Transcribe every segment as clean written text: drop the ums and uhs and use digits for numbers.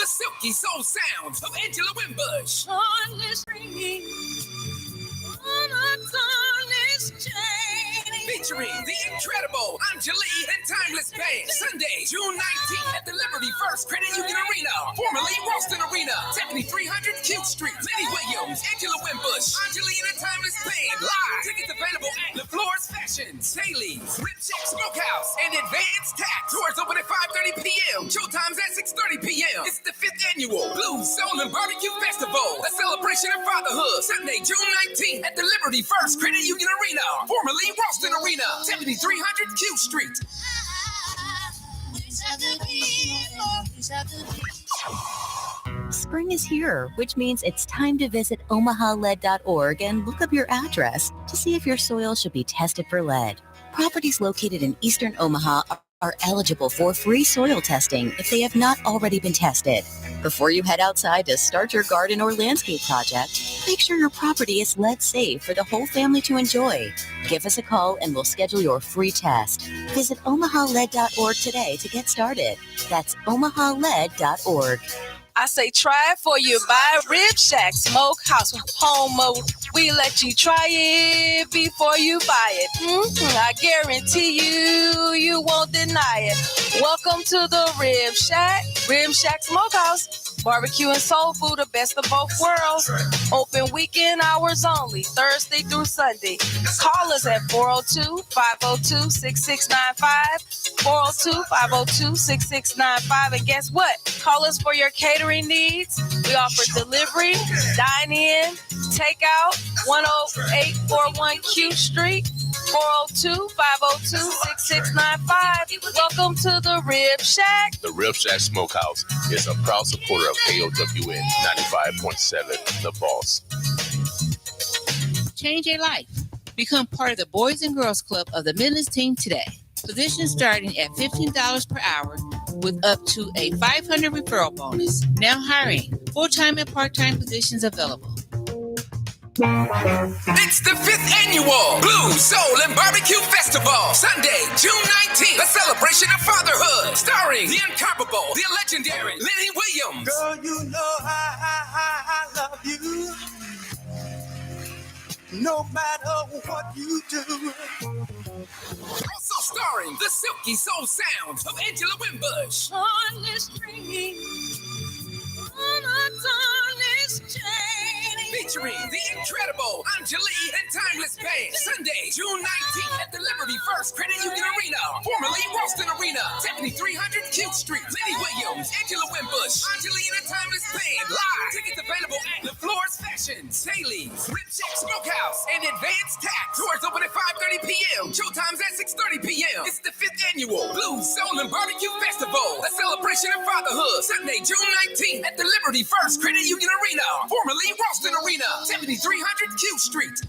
the silky soul sounds of Angela Wimbush. On this ringing, on a tarnished chain. Featuring the incredible Anjali and Timeless Band. Sunday, June 19th at the Liberty First Credit Union Arena, formerly Ralston Arena, 7300 Q Street. Lenny Williams, Angela Wimbush, Anjali and the Timeless Band. Live. Tickets available at LaFleur's Fashions, Haley's, Rip Shack Smokehouse, and Advanced Tax. Doors open at 5:30 p.m. Showtimes at 6:30 p.m. It's the 5th annual Blues, Soul, and Barbecue Festival, a celebration of fatherhood. Sunday, June 19th at the Liberty First Credit Union Arena, formerly Ralston Arena, 7300 Q Street. Spring is here, which means it's time to visit omahalead.org and look up your address to see if your soil should be tested for lead. Properties located in eastern Omaha are eligible for free soil testing if they have not already been tested. Before you head outside to start your garden or landscape project, make sure your property is lead safe for the whole family to enjoy. Give us a call and we'll schedule your free test. Visit omahalead.org today to get started. That's omahalead.org. I say try it for you by Rib Shack Smokehouse Home Mode. We let you try it before you buy it. I guarantee you won't deny it. Welcome to the Rib Shack Smokehouse. Barbecue and soul food, the best of both worlds. Open weekend hours only, Thursday through Sunday. Call us at 402-502-6695, 402-502-6695. And guess what? Call us for your catering needs. We offer delivery, dine-in, takeout, 10841 Q Street, 402-502-6695. Welcome to the Rib Shack. The Rib Shack Smokehouse is a proud supporter of KOWN 95.7, The Boss. Change your life. Become part of the Boys and Girls Club of the Midlands team today. Positions starting at $15 per hour with up to a $500 referral bonus. Now hiring. Full-time and part-time positions available. It's the 5th annual Blues, Soul, and Barbecue Festival. Sunday, June 19th, a celebration of fatherhood. Starring the incomparable, the legendary Lenny Williams. Girl, you know I love you. No matter what you do. Also starring the silky soul sounds of Angela Wimbush. On this string, on a tarnished chain. Featuring the incredible Anjali and Timeless Band. Sunday, June 19th at the Liberty First Credit Union Arena, formerly Ralston Arena, 7300 Q Street. Lenny Williams, Angela Wimbush, Anjali and Timeless Band. Live. Tickets available at LaFleur's Fashions, Haley's, Rip Shack Smokehouse, and Advanced Tax. Doors open at 5:30 p.m. Showtimes at 6:30 p.m. It's the 5th annual Blues, Soul, and Barbecue Festival, a celebration of fatherhood. Sunday, June 19th at the Liberty First Credit Union Arena, formerly Ralston Arena, 7300 Q Street.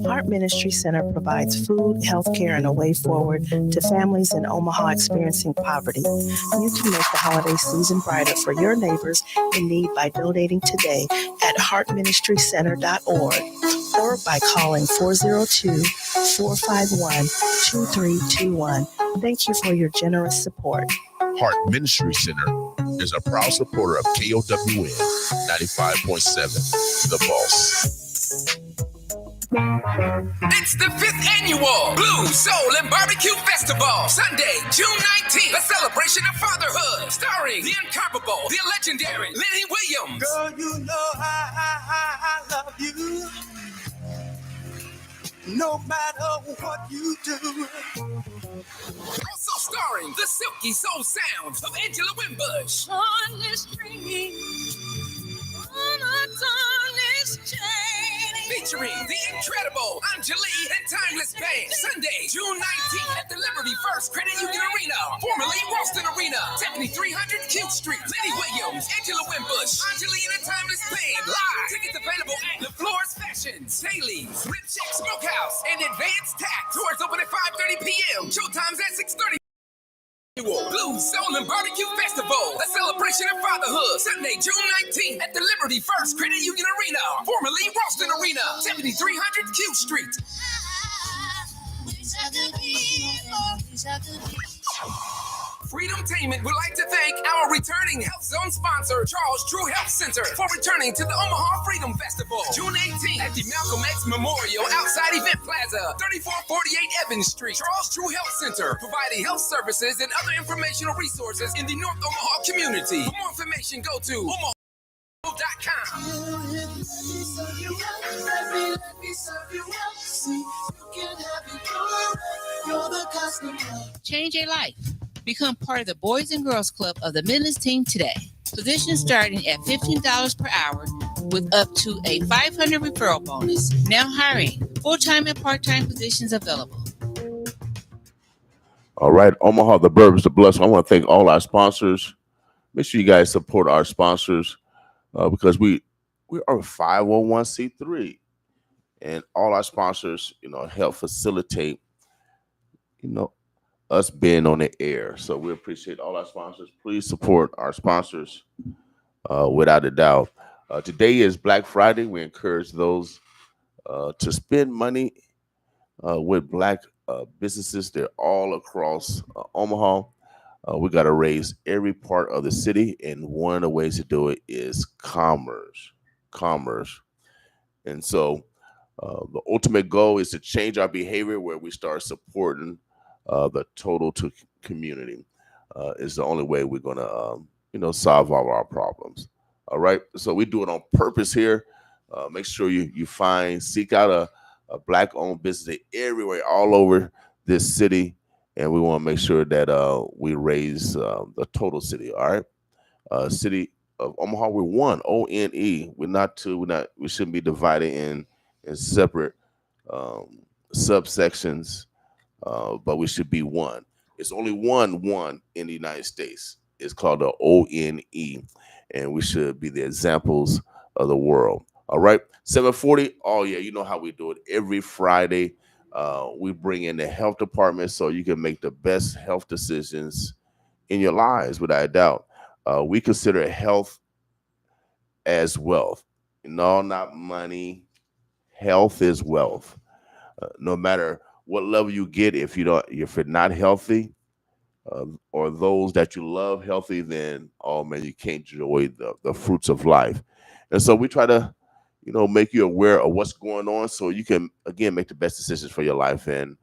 Heart Ministry Center provides food, healthcare, and a way forward to families in Omaha experiencing poverty. You can make the holiday season brighter for your neighbors in need by donating today at heartministrycenter.org or by calling 402-451-2321. Thank you for your generous support. Heart Ministry Center is a proud supporter of KOWN 95.7, The Boss. It's the 5th annual Blues, Soul, and Barbecue Festival. Sunday, June 19th, a celebration of fatherhood. Starring the incomparable, the legendary Lenny Williams. Girl, you know I love you. No matter what you do. Also starring the silky soul sounds of Angela Wimbush. On this string, on a tarnished chain. Featuring the incredible Anjali and Timeless Band. Sunday, June 19th at the Liberty First Credit Union Arena, formerly Ralston Arena, 7300 Q Street. Lenny Williams, Angela Wimbush, Anjali and the Timeless Band. Live. Tickets available at LaFleur's Fashions, Haley's, Rip Shack Smokehouse, and Advanced Tax. Doors open at 5:30 p.m. Showtimes at 6:30. Blues, Soul, and Barbecue Festival, a celebration of fatherhood. Sunday, June 19th at the Liberty First Credit Union Arena, formerly Ralston Arena, 7300 Q Street. Freedomtainment would like to thank our returning Health Zone sponsor, Charles Drew Health Center, for returning to the Omaha Freedom Festival, June 18th at the Malcolm X Memorial outside Event Plaza, 3448 Evans Street. Charles Drew Health Center, providing health services and other informational resources in the North Omaha community. For more information, go to omaha.com. Change a life. Become part of the Boys and Girls Club of the Men's Team today. Positions starting at $15 per hour with up to a $500 referral bonus. Now hiring. Full-time and part-time positions available. All right, Omaha, the Burbs, the Bless. I want to thank all our sponsors. Make sure you guys support our sponsors because we are 501c3, and all our sponsors, help facilitate, us being on the air. So we appreciate all our sponsors. Please support our sponsors without a doubt. Today is Black Friday. We encourage those to spend money with Black businesses. They're all across Omaha. We got to raise every part of the city, and one of the ways to do it is commerce. And so the ultimate goal is to change our behavior where we start supporting the total community. Is the only way we're going to solve all our problems. All right. So we do it on purpose here. Make sure you seek out a Black-owned business everywhere, all over this city. And we want to make sure that we raise the total city. All right. City of Omaha, we're one, O-N-E. We're not two. We shouldn't be divided in separate subsections, but we should be one. It's only one in the United States. It's called the O-N-E, and we should be the examples of the world. All right, 740. Oh yeah, you know how we do it. Every Friday, we bring in the health department so you can make the best health decisions in your lives, without a doubt. We consider health as wealth. No, not money. Health is wealth. No matter what level you get, if you're not healthy, or those that you love healthy, then you can't enjoy the fruits of life. And so we try to, make you aware of what's going on so you can again make the best decisions for your life. And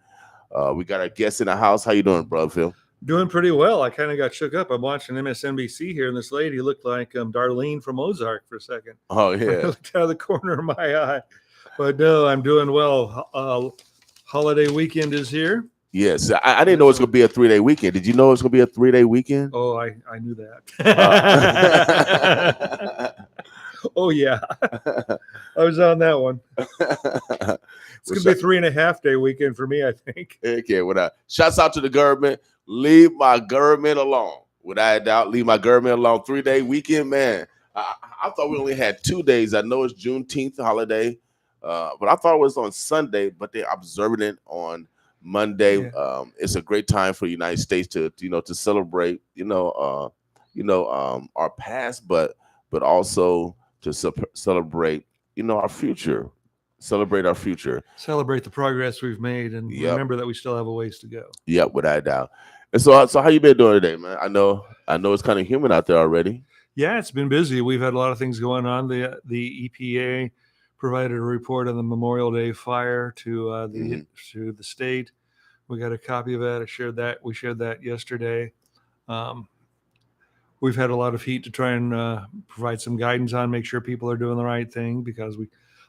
we got our guest in the house. How you doing, brother Phil? Doing pretty well. I kind of got shook up. I'm watching MSNBC here, and this lady looked like Darlene from Ozark for a second. Oh yeah, I looked out of the corner of my eye. But no, I'm doing well. Holiday weekend is here. Yes, I didn't know it was going to be a 3-day weekend. Did you know it was going to be a 3-day weekend? Oh, I knew that. Oh, yeah. I was on that one. It's going to be a 3.5-day weekend for me, I think. Okay, shouts out to the government. Leave my government alone. Without a doubt, leave my government alone. 3-day weekend, man. I thought we only had 2 days. I know it's Juneteenth holiday, but I thought it was on Sunday, but they're observing it on Monday. Yeah. It's a great time for the United States to celebrate, our past, but also to celebrate, our future. Celebrate our future. Celebrate the progress we've made, and remember that we still have a ways to go. Yep, without a doubt. And so how you been doing today, man? I know it's kind of humid out there already. Yeah, it's been busy. We've had a lot of things going on. The EPA provided a report on the Memorial Day fire to the state. We got a copy of that. We shared that yesterday. We've had a lot of heat to try and provide some guidance on, make sure people are doing the right thing, because a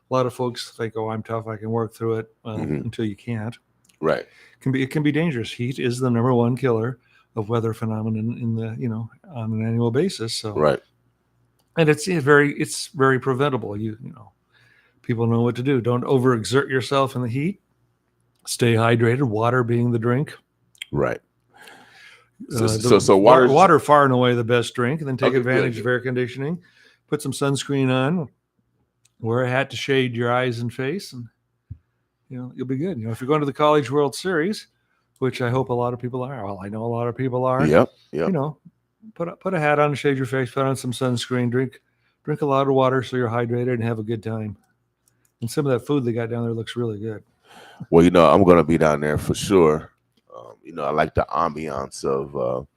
lot of folks think, "Oh, I'm tough, I can work through it," until you can't. Right. It can be dangerous. Heat is the number one killer of weather phenomenon in the on an annual basis. So right. And it's very preventable. People know what to do. Don't overexert yourself in the heat. Stay hydrated. Water being the drink. Right. So water far and away the best drink, and then take advantage of air conditioning. Put some sunscreen on. Wear a hat to shade your eyes and face, and you'll be good. If you're going to the College World Series, which I hope a lot of people are. Well, I know a lot of people are. Yep. Put a hat on, shade your face, put on some sunscreen, drink a lot of water so you're hydrated, and have a good time. And some of that food they got down there looks really good. Well, I'm going to be down there for sure. I like the ambiance of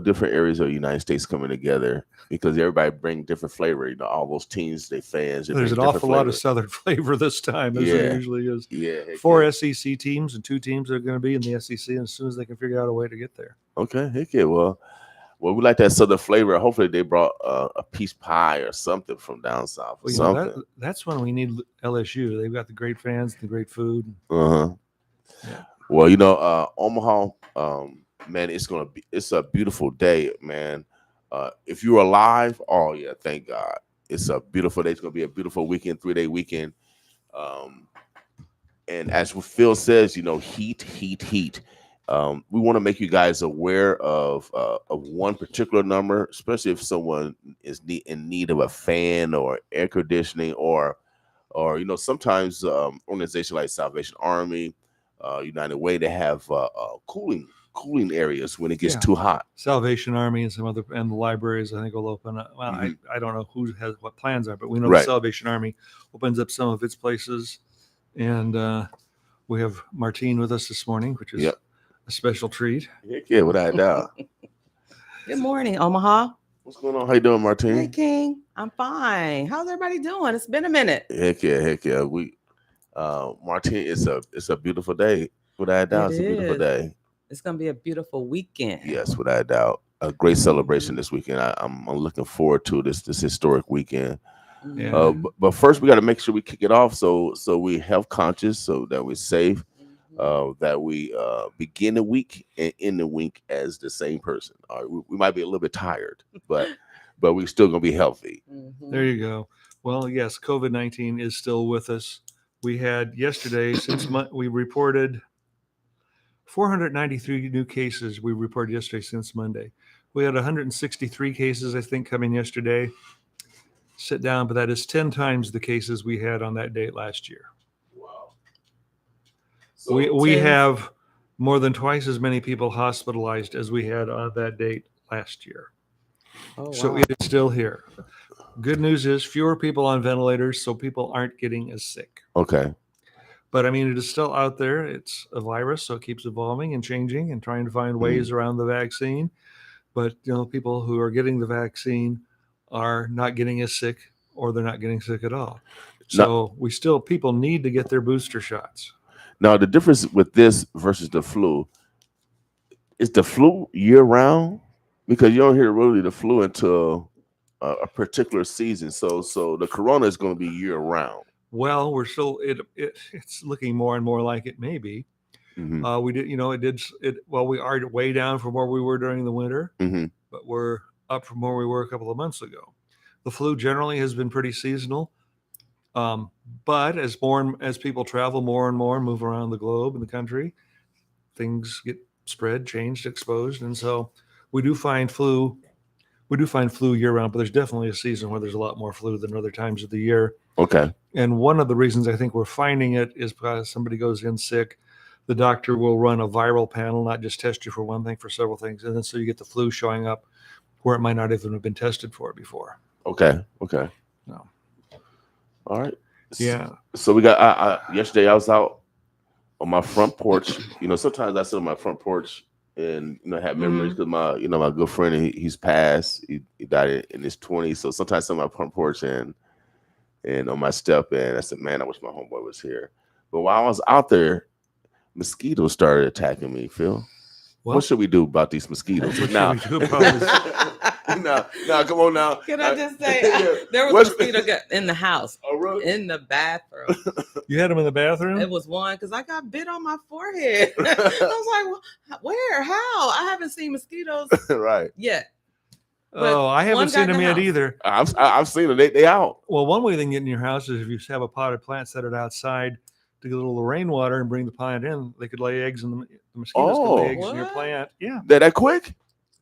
different areas of the United States coming together because everybody bring different flavor. All those teams, they fans. There's an awful lot of Southern flavor this time, as there usually is. Yeah. 4 SEC teams and 2 teams are going to be in the SEC as soon as they can figure out a way to get there. Okay, heck yeah. Well, we like that Southern flavor. Hopefully, they brought a peach pie or something from down south. Or something. That's when we need LSU. They've got the great fans, the great food. Yeah. Well, Omaha. Man, it's a beautiful day, man. If you're alive, oh yeah, thank God. It's a beautiful day. It's gonna be a beautiful weekend, 3-day weekend. And as Phil says, heat. We want to make you guys aware of one particular number, especially if someone is in need of a fan or air conditioning, or sometimes organizations like Salvation Army, United Way, they have cooling areas when it gets too hot. Salvation Army and and the libraries, I think, will open up. Well, I don't know who has what plans are, but we know the Salvation Army opens up some of its places, and we have Martine with us this morning, which is a special treat. Heck yeah, without a doubt. Good morning, Omaha. What's going on? How you doing, Martine? Hey, King. I'm fine. How's everybody doing? It's been a minute. Heck yeah. We, Martine, it's a beautiful day. Without a doubt, it's a beautiful day. It's going to be a beautiful weekend. Yes, without a doubt. A great celebration this weekend. I'm looking forward to this historic weekend. Yeah. But first, we got to make sure we kick it off so we health conscious, so that we're safe, that we begin the week and end the week as the same person. All right, we might be a little bit tired, but we're still going to be healthy. There you go. Well, yes, COVID-19 is still with us. We had yesterday, we reported 493 new cases we reported yesterday since Monday. We had 163 cases, I think, coming yesterday. Sit down, but that is 10 times the cases we had on that date last year. Wow. So we have more than twice as many people hospitalized as we had on that date last year. Oh, wow. So it is still here. Good news is fewer people on ventilators, so people aren't getting as sick. Okay. But I mean, it is still out there. It's a virus, so it keeps evolving and changing and trying to find ways around the vaccine. But, people who are getting the vaccine are not getting as sick, or they're not getting sick at all. So people need to get their booster shots. Now, the difference with this versus the flu, is the flu year round? Because you don't hear really the flu until a particular season. So the corona is going to be year round. Well, we're still it's looking more and more like it may be. We did, we are way down from where we were during the winter, but we're up from where we were a couple of months ago. The flu generally has been pretty seasonal, but as people travel more and more, move around the globe and the country, things get spread, changed, exposed, and so we do find flu year round. But there's definitely a season where there's a lot more flu than other times of the year. Okay. And one of the reasons I think we're finding it is because somebody goes in sick, the doctor will run a viral panel, not just test you for one thing, for several things, and then so you get the flu showing up where it might not even have been tested for before. Okay. No. All right. Yeah. So we got yesterday I was out on my front porch. Sometimes I sit on my front porch and have memories because my good friend, he's passed. He died in his 20s. So sometimes I sit on my front porch and on my step, and I said, man, I wish my homeboy was here. But while I was out there, mosquitoes started attacking me, Phil. What should we do about these mosquitoes? Now, come on now. Can I just say, there was a mosquito in the house, in the bathroom. You had them in the bathroom? It was one, because I got bit on my forehead. I was like, where? How? I haven't seen mosquitoes right yet. I haven't seen them yet either. I've seen them. They out. Well, one way they can get in your house is if you have a potted plant, set it outside to get a little rainwater and bring the plant in. They could lay eggs, and the mosquitoes could lay eggs in your plant. Yeah. That quick?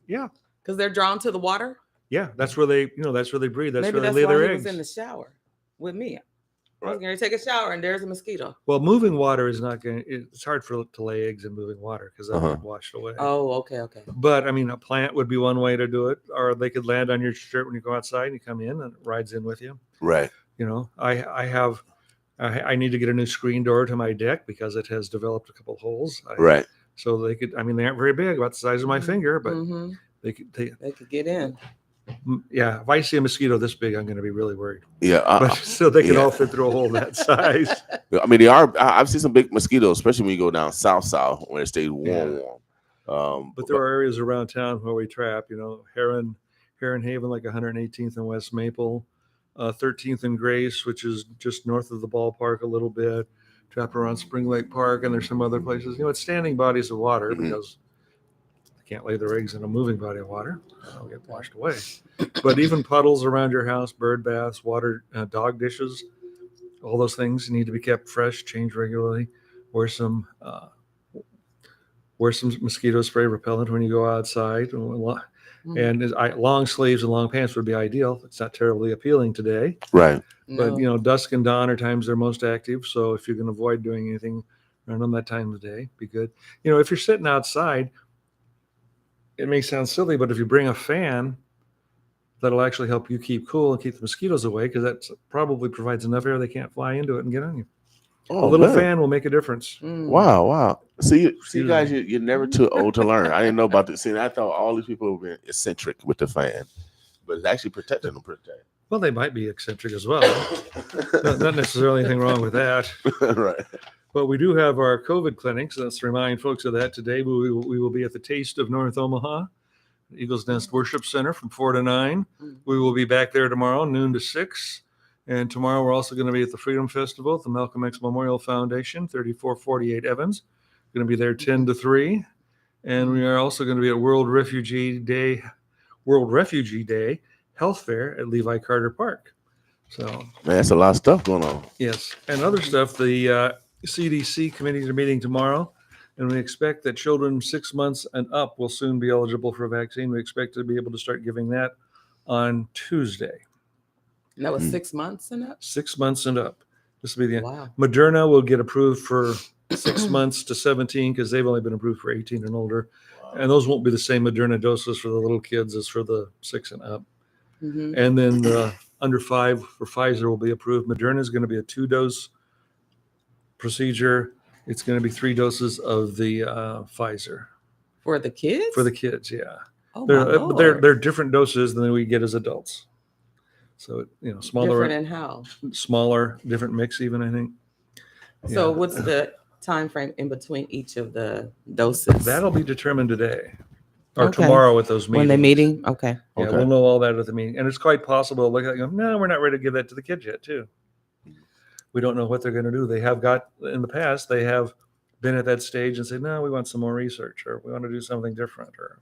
Yeah. Because they're drawn to the water? Yeah. That's where they breathe. That's where Maybe they lay their eggs. He was in the shower with me. I was going to take a shower, and there's a mosquito. Well, moving water is not going to, it's hard for it to lay eggs in moving water because they'll get washed away. Oh, okay. But I mean, a plant would be one way to do it, or they could land on your shirt when you go outside and you come in and it rides in with you. Right. I need to get a new screen door to my deck because it has developed a couple holes. Right. So they could, I mean, they aren't very big, about the size of my finger, but they could get in. Yeah, if I see a mosquito this big, I'm going to be really worried. Yeah, but still, they can all fit through a hole that size. I mean, they are. I've seen some big mosquitoes, especially when you go down south when it stays warm. But there are areas around town where we trap. You know, Heron Haven, like 118th and West Maple, 13th and Grace, which is just north of the ballpark a little bit. Trap around Spring Lake Park, and there's some other places. You know, it's standing bodies of water because they can't lay their eggs in a moving body of water; they'll get washed away. But even puddles around your house, bird baths, water, dog dishes, all those things need to be kept fresh, changed regularly. Wear some mosquito spray repellent when you go outside. And long sleeves and long pants would be ideal. It's not terribly appealing today. Right. But, you know, dusk and dawn are times they're most active. So if you can avoid doing anything around them that time of the day, be good. You know, if you're sitting outside, it may sound silly, but if you bring a fan, that'll actually help you keep cool and keep the mosquitoes away, because that probably provides enough air they can't fly into it and get on you. A little fan will make a difference. Wow. See, guys, you're never too old to learn. I didn't know about this. See, I thought all these people were eccentric with the fan, but it's actually protecting them. Well, they might be eccentric as well. Not necessarily anything wrong with that. Right. But we do have our COVID clinics. Let's remind folks of that today. We will be at the Taste of North Omaha, Eagles Nest Worship Center from 4 to 9. We will be back there tomorrow, noon to 6. And tomorrow we're also going to be at the Freedom Festival at the Malcolm X Memorial Foundation, 3448 Evans. We're going to be there 10 to 3. And we are also going to be at World Refugee Day Health Fair at Levi Carter Park. So, man, that's a lot of stuff going on. Yes. And other stuff, the CDC committees are meeting tomorrow, and we expect that children 6 months and up will soon be eligible for a vaccine. We expect to be able to start giving that on Tuesday. And that was 6 months and up? 6 months and up. This will be the wow. Moderna will get approved for 6 months to 17 because they've only been approved for 18 and older. Wow. And those won't be the same Moderna doses for the little kids as for the 6 and up. And then the under 5 for Pfizer will be approved. Moderna is going to be a 2-dose procedure. It's going to be 3 doses of the Pfizer. For the kids? For the kids, yeah. Oh, they're different doses than we get as adults. So, you know, smaller. Different in how? Smaller, different mix even, I think. So what's the time frame in between each of the doses? That'll be determined today or tomorrow at those meetings. When they're meeting? Okay. Yeah, we'll know all that at the meeting. And it's quite possible to look at it and go, no, we're not ready to give that to the kids yet, too. We don't know what they're going to do. They have got, in the past, they have been at that stage and said, no, we want some more research, or we want to do something different, or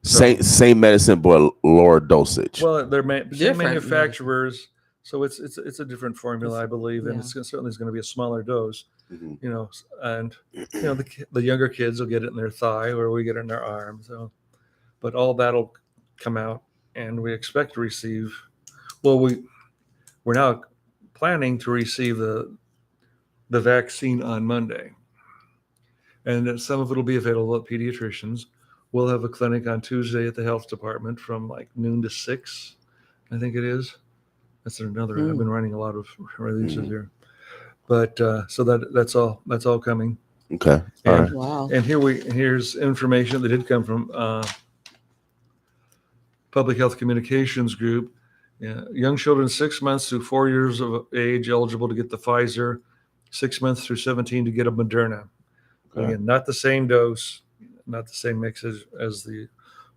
same medicine, but lower dosage. Well, they're manufacturers, so it's a different formula, I believe, and it's certainly going to be a smaller dose. You know, and you know the younger kids will get it in their thigh, or we get it in their arm. So, but all that'll come out, and we expect to receive. Well, we're now planning to receive the vaccine on Monday, and some of it will be available at pediatricians. We'll have a clinic on Tuesday at the health department from like noon to 6, I think it is. That's another. I've been running a lot of releases here, but so that's all coming. Okay. And, right. Wow. And here's information that did come from Public Health Communications Group. Yeah, young children 6 months through 4 years of age eligible to get the Pfizer, 6 months through 17 to get a Moderna. Okay. Again, not the same dose, not the same mix as the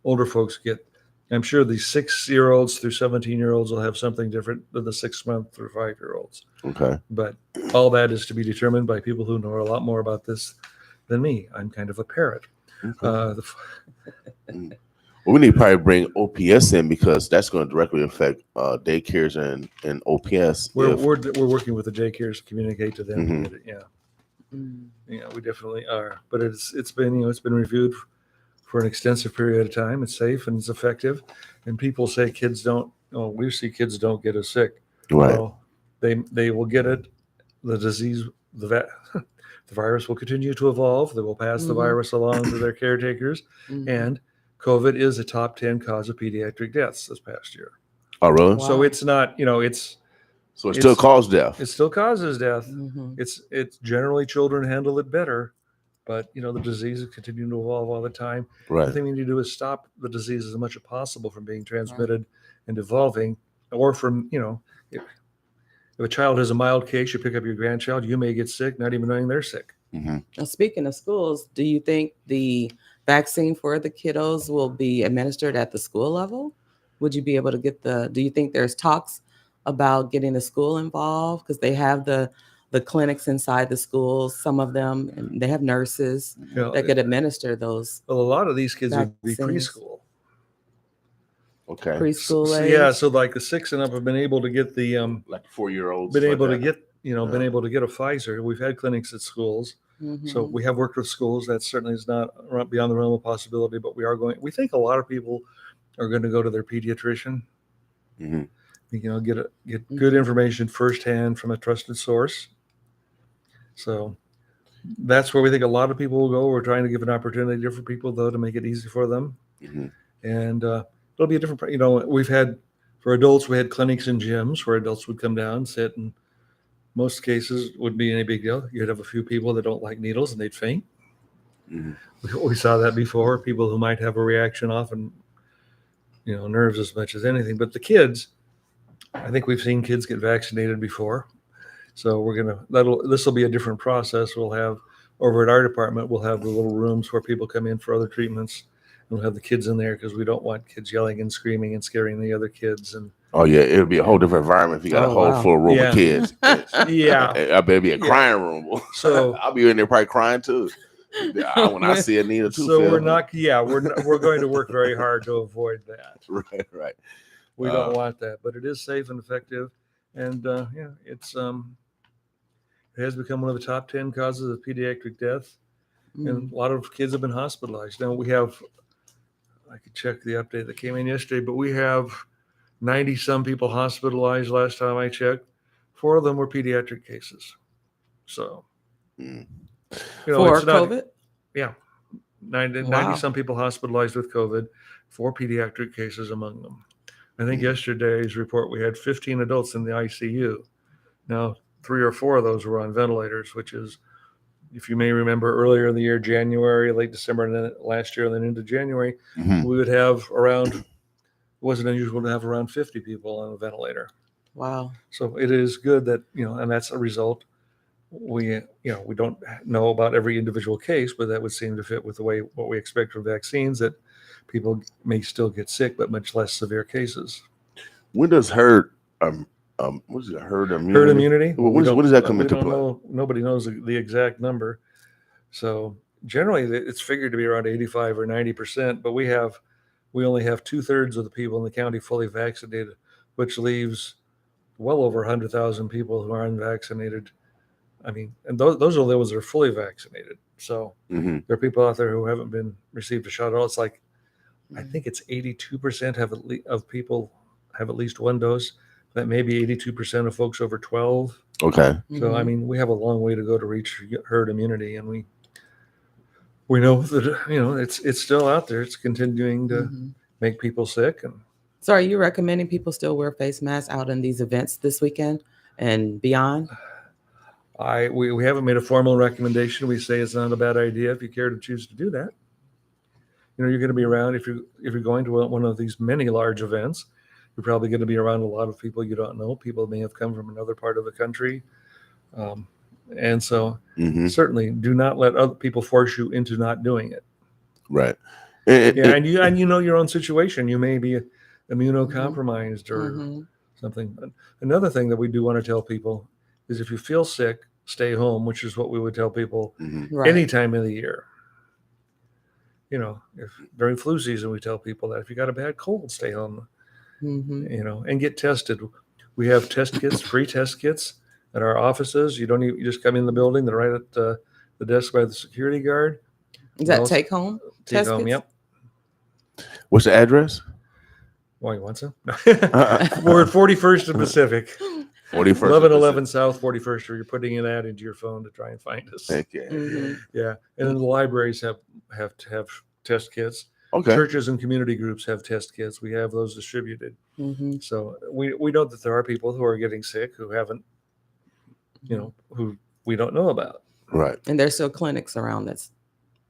older folks get. I'm sure the 6-year-olds through 17-year-olds will have something different than the 6 month through 5-year-olds. Okay. But all that is to be determined by people who know a lot more about this than me. I'm kind of a parrot. Okay. Well, we need to probably bring OPS in because that's going to directly affect daycares and OPS. We're working with the daycares to communicate to them. To get it, yeah, we definitely are. But it's been reviewed for an extensive period of time. It's safe and it's effective. And people say kids don't. Oh, we see kids don't get as sick. Right. Well, they will get it. The disease, the virus will continue to evolve. They will pass the virus along to their caretakers, and COVID is a top 10 cause of pediatric deaths this past year. Oh, really? Wow. So it's not, So it still causes death. It still causes death. It's generally children handle it better But the diseases continue to evolve all the time. Right. The thing we need to do is stop the disease as much as possible from being transmitted and evolving, or from if a child has a mild case, you pick up your grandchild, you may get sick, not even knowing they're sick. Mm-hmm. Now, speaking of schools, do you think the vaccine for the kiddos will be administered at the school level? Would you be able to get do you think there's talks about getting the school involved? Because they have the clinics inside the schools, some of them, and they have nurses that could administer those. Well, a lot of these kids would be vaccines. preschool. Okay. Preschool age. Yeah, so like the 6 and up have been able to get the like 4-year-olds. been able to get been able to get a Pfizer. We've had clinics at schools. Mhm. So we have worked with schools. That certainly is not beyond the realm of possibility, but we think a lot of people are going to go to their pediatrician. Mm-hmm. Get good information firsthand from a trusted source. So that's where we think a lot of people will go. We're trying to give an opportunity for people, though, to make it easy for them. Mm-hmm. And it'll be a different, we've had, for adults, we had clinics and gyms where adults would come down, sit, and most cases wouldn't be any big deal. You'd have a few people that don't like needles and they'd faint. Mm-hmm. We saw that before, people who might have a reaction often, nerves as much as anything. But the kids, I think we've seen kids get vaccinated before. So this will be a different process. We'll have, over at our department, we'll have the little rooms where people come in for other treatments. And we'll have the kids in there because we don't want kids yelling and screaming and scaring the other kids. And oh yeah, it'll be a whole different environment if you got a whole full room of kids. Yeah, I bet it'd be a crying room. So I'll be in there probably crying too when I see a needle too. So we're going to work very hard to avoid that. Right. We don't want that, but it is safe and effective, and it's it has become one of the top 10 causes of pediatric death, and a lot of kids have been hospitalized. Now we have, I could check the update that came in yesterday, but we have 90 some people hospitalized last time I checked. 4 of them were pediatric cases. So, for COVID? Yeah. 90 some people hospitalized with COVID, 4 pediatric cases among them. I think yesterday's report, we had 15 adults in the ICU. Now, 3 or 4 of those were on ventilators, which is, if you may remember, earlier in the year, January, late December, and then last year, and then into January, we would have around, it wasn't unusual to have around 50 people on a ventilator. Wow. So it is good that, and that's a result. We don't know about every individual case, but that would seem to fit with what we expect from vaccines, that people may still get sick, but much less severe cases. When does herd what is it? Herd immunity? Herd immunity? What does that come into play? Nobody knows the exact number. So generally, it's figured to be around 85 or 90%, but we only have 2/3 of the people in the county fully vaccinated, which leaves well over 100,000 people who are unvaccinated. I mean, and those are the ones that are fully vaccinated. So there are people out there who haven't received a shot at all. It's like, I think it's 82% of people have at least one dose. That may be 82% of folks over 12. Okay. So, I mean, we have a long way to go to reach herd immunity, and we know that, it's still out there. It's continuing to make people sick. And so are you recommending people still wear face masks out in these events this weekend and beyond? We haven't made a formal recommendation. We say it's not a bad idea if you care to choose to do that. You're going to be around if you're going to one of these many large events. You're probably going to be around a lot of people you don't know. People may have come from another part of the country. And so certainly do not let other people force you into not doing it. Right. And you know your own situation. You may be immunocompromised or something. Another thing that we do want to tell people is if you feel sick, stay home, which is what we would tell people any time of the year. If during flu season, we tell people that if you got a bad cold, stay home. And get tested. We have test kits, free test kits at our offices. You just come in the building. They're right at the desk by the security guard. Is that take home? Take home, yep. What's the address? Why, you want some? We're at 41st and Pacific. 41st. 1111 South 41st, or you're putting an ad into your phone to try and find us. Okay. Yeah. And then the libraries have to have test kits. Okay. Churches and community groups have test kits. We have those distributed. So we know that there are people who are getting sick who haven't, who we don't know about. Right. And there's still clinics around that's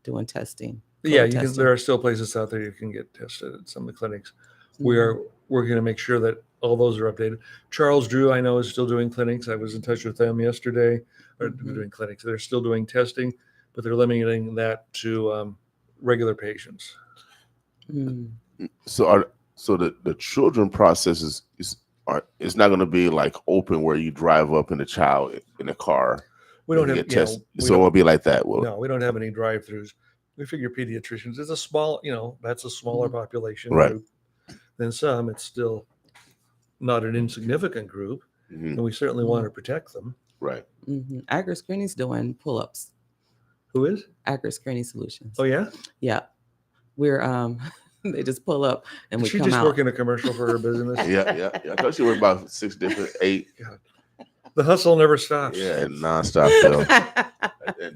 doing testing. Yeah, there are still places out there you can get tested at some of the clinics. We are working to make sure that all those are updated. Charles Drew, I know, is still doing clinics. I was in touch with them yesterday. Or doing clinics. They're still doing testing, but they're limiting that to regular patients. So the children process is not going to be like open where you drive up in the child in a car. We don't have so it won't be like that. No, we don't have any drive-throughs. We figure pediatricians is a small, that's a smaller population group than some. It's still not an insignificant group, and we certainly want to protect them. Right. Accurate Screening's doing pull-ups. Who is? Accurate Screening Solutions. Oh yeah. Yeah, we're they just pull up and we come out. She just working a commercial for her business. Yeah. I thought she worked about 8. God. The hustle never stops. Yeah, nonstop, Phil.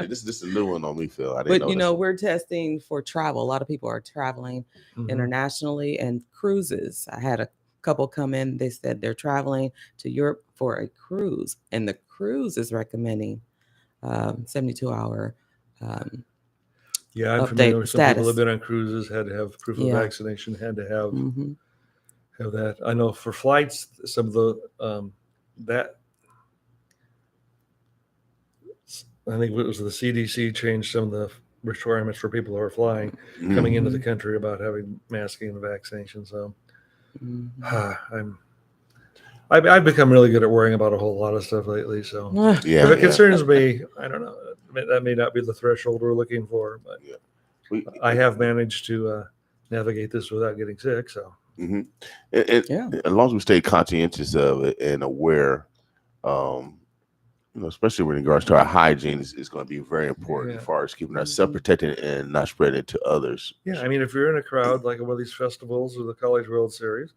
This is a new one on me, Phil. I didn't know. We're testing for travel. A lot of people are traveling internationally and cruises. I had a couple come in. They said they're traveling to Europe for a cruise, and the cruise is recommending 72-hour. Yeah, I'm familiar with some people who have been on cruises, had to have proof of vaccination, had to have that. I know for flights, some of the that. I think it was the CDC changed some of the requirements for people who are flying coming into the country about having masking and vaccination. So I've become really good at worrying about a whole lot of stuff lately. So if it concerns me, I don't know. That may not be the threshold we're looking for, but I have managed to navigate this without getting sick. So as long as we stay conscientious of it and aware, especially with regards to our hygiene, is going to be very important as far as keeping ourselves protected and not spreading it to others. Yeah, I mean, if you're in a crowd like one of these festivals or the College World Series,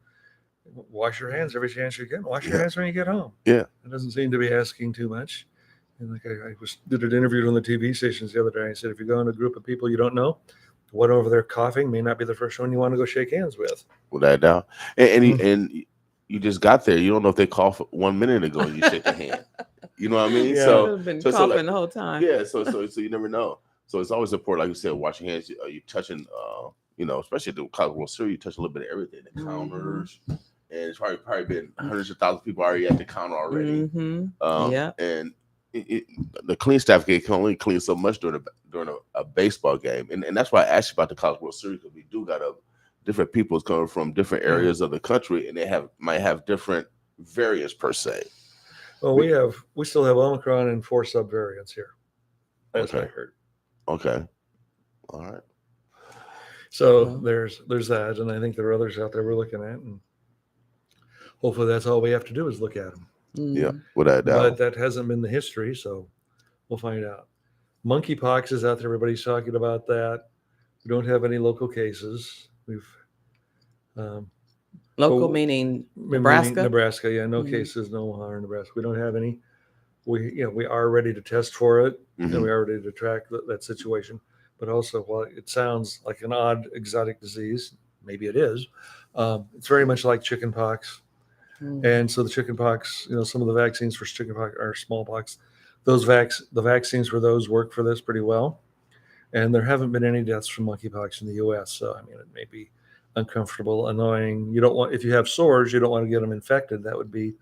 wash your hands every chance you get. Wash your hands when you get home. Yeah, it doesn't seem to be asking too much. And like I did an interview on the TV stations the other day. I said, if you go in a group of people you don't know, the one over there coughing may not be the first one you want to go shake hands with. Without doubt. And you just got there. You don't know if they coughed 1 minute ago and you shake their hand. You know what I mean? Yeah. So been coughing the whole time. Yeah. So you never know. So it's always important, like you said, washing hands. You touching, especially at the College World Series, you touch a little bit of everything, the counters, and it's probably been hundreds of thousands of people already at the counter already. And the clean staff can only clean so much during a baseball game, and that's why I asked you about the College World Series, because we do got different people coming from different areas of the country, and they might have different variants per se. Well, we still have Omicron and 4 subvariants here, as I heard. Okay, all right. So there's that, and I think there are others out there we're looking at, and hopefully that's all we have to do is look at them. Yeah, without doubt. But that hasn't been the history, so we'll find out. Monkeypox is out there. Everybody's talking about that. We don't have any local cases. We've local meaning Nebraska. Nebraska, yeah, no cases in Omaha or Nebraska. We don't have any. We are ready to test for it, and we are ready to track that situation. But also, while it sounds like an odd exotic disease, maybe it is. It's very much like chickenpox. And so the chickenpox, some of the vaccines for chickenpox are smallpox. The vaccines for those work for this pretty well. And there haven't been any deaths from monkeypox in the U.S. So, I mean, it may be uncomfortable, annoying. If you have sores, you don't want to get them infected. That would be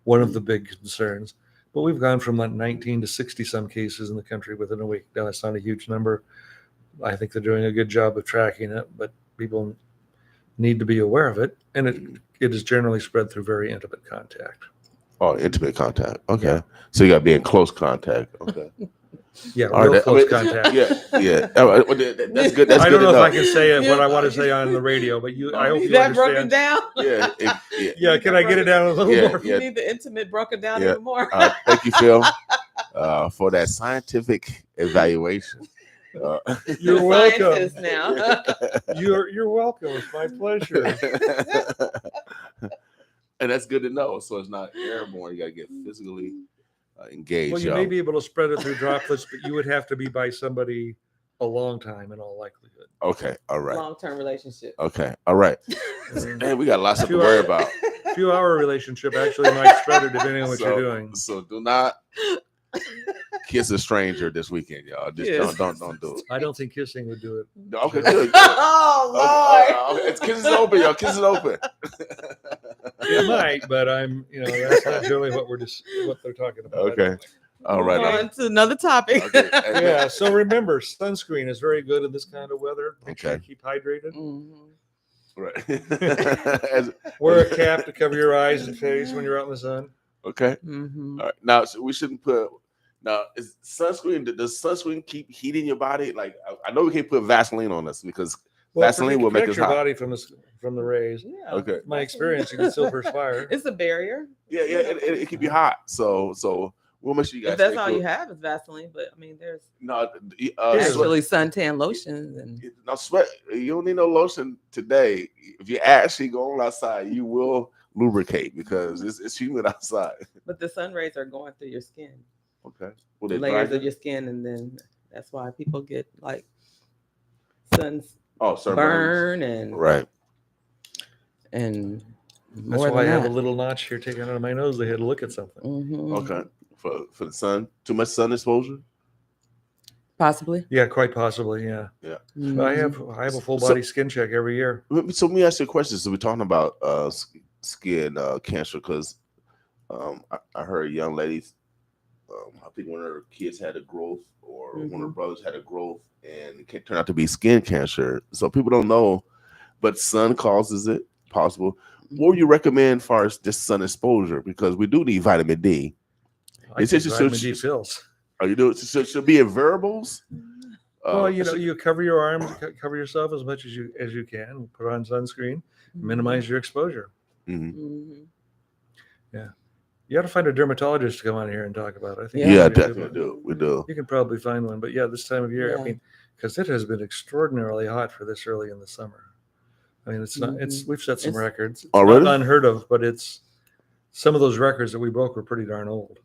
one of the big concerns. But we've gone from like 19 to 60 some cases in the country within a week. Now, that's not a huge number. I think they're doing a good job of tracking it, but people need to be aware of it. And it is generally spread through very intimate contact. Oh, intimate contact. Okay. Yeah. So you got to be in close contact. Okay. Yeah, real close contact. Yeah. That's good. That's I don't know if I can say what I want to say on the radio, but I hope you that understand. broken down. Yeah. Can I get it down a little more? You need the intimate broken down even more. Thank you, Phil, for that scientific evaluation. You're welcome. Now. You're welcome. It's my pleasure. And that's good to know. So it's not airborne. You got to get physically engaged. Well, you may be able to spread it through droplets, but you would have to be by somebody a long time in all likelihood. Okay. All right. Long-term relationship. Okay. All right. And we got lots to worry about. A few-hour relationship actually might spread it depending on what you're doing. So do not kiss a stranger this weekend, y'all. Just don't do it. I don't think kissing would do it. Okay, good. Oh Lord. It's kisses open, y'all. Kisses open. It might, but that's not generally what they're talking about. Okay. All right. On to another topic. Okay. Yeah. So remember, sunscreen is very good in this kind of weather. Make sure you Okay. keep hydrated. Right. Wear a cap to cover your eyes and face when you're out in the sun. Okay. All right. Now, so we shouldn't put. Now, is sunscreen? Does sunscreen keep heating your body? Like, I know we can't put Vaseline on us because Vaseline will make us your hot. body from the rays. Yeah. Okay. My experience, you can still perspire. It's a barrier. Yeah. It can be hot. So we'll make sure you guys. If that's stay all cool. you have is Vaseline, but I mean, there's No, actually suntan lotions and no sweat. You don't need no lotion today. If you actually go on outside, you will lubricate because it's humid outside. but the sun rays are going through your skin, Okay. Well, the layers of your skin, and then that's why people get like sunburn and right. And that's why I have a little notch here taken out of my nose. They had to look at something. Okay. For the sun, too much sun exposure. Possibly. Yeah, quite possibly. Yeah. Yeah. I have a full body skin check every year. So let me ask you a question. So we're talking about skin cancer because I heard a young lady, I think one of her kids had a growth or one of her brothers had a growth and it turned out to be skin cancer. So people don't know, but sun causes it, possible. What would you recommend as far as this sun exposure? Because we do need vitamin D. Vitamin D pills. Are you doing? Should be in variables. Well, you cover your arms, cover yourself as much as you can. Put on sunscreen, minimize your exposure. Yeah, you got to find a dermatologist to come on here and talk about it. I think definitely do. We do. You can probably find one, but yeah, this time of year, I mean, because it has been extraordinarily hot for this early in the summer. I mean, it's not. We've set some records. It's already not unheard of, but it's some of those records that we broke were pretty darn old.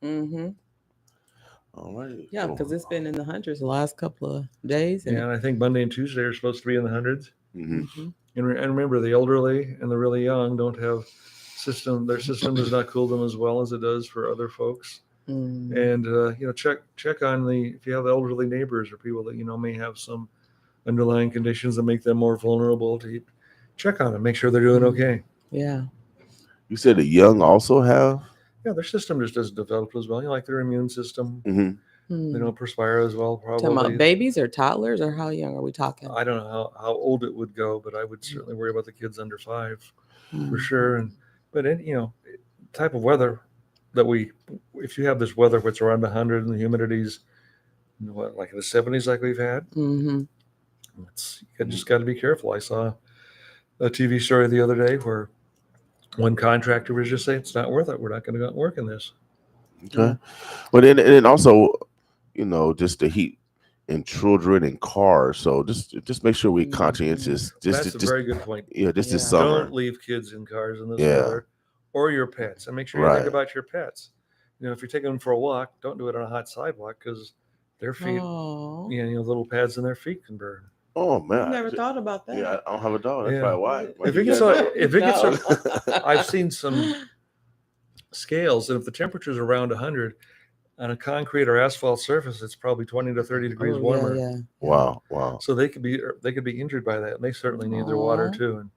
All right. Yeah, because it's been in the hundreds the last couple of days. And I think Monday and Tuesday are supposed to be in the hundreds. And remember, the elderly and the really young don't have system. Their system does not cool them as well as it does for other folks. And check on if you have elderly neighbors or people that may have some underlying conditions that make them more vulnerable to check on them, make sure they're doing okay. Yeah. You said the young also have. Yeah, their system just doesn't develop as well. Like their immune system, they don't perspire as well. Probably. Talking about babies or toddlers, or how young are we talking? I don't know how old it would go, but I would certainly worry about the kids under 5 for sure. But type of weather that if you have this weather where it's around 100 and the humidity's like in the 70s, like we've had, you just got to be careful. I saw a TV story the other day where one contractor was just saying it's not worth it. We're not going to go out and work in this. Okay. But then also, just the heat in children and cars. So just make sure we're conscientious. That's a very good point. Yeah, this summer. Don't leave kids in cars in this weather, or your pets, and make sure you think about your pets. If you're taking them for a walk, don't do it on a hot sidewalk because their feet, little pads in their feet can burn. Oh man, I never thought about that. Yeah, I don't have a dog. That's probably why. If it gets, I've seen some scales, and if the temperature's around 100 on a concrete or asphalt surface, it's probably 20 to 30 degrees warmer. Yeah. Wow. So they could be injured by that, and they certainly need their water too, and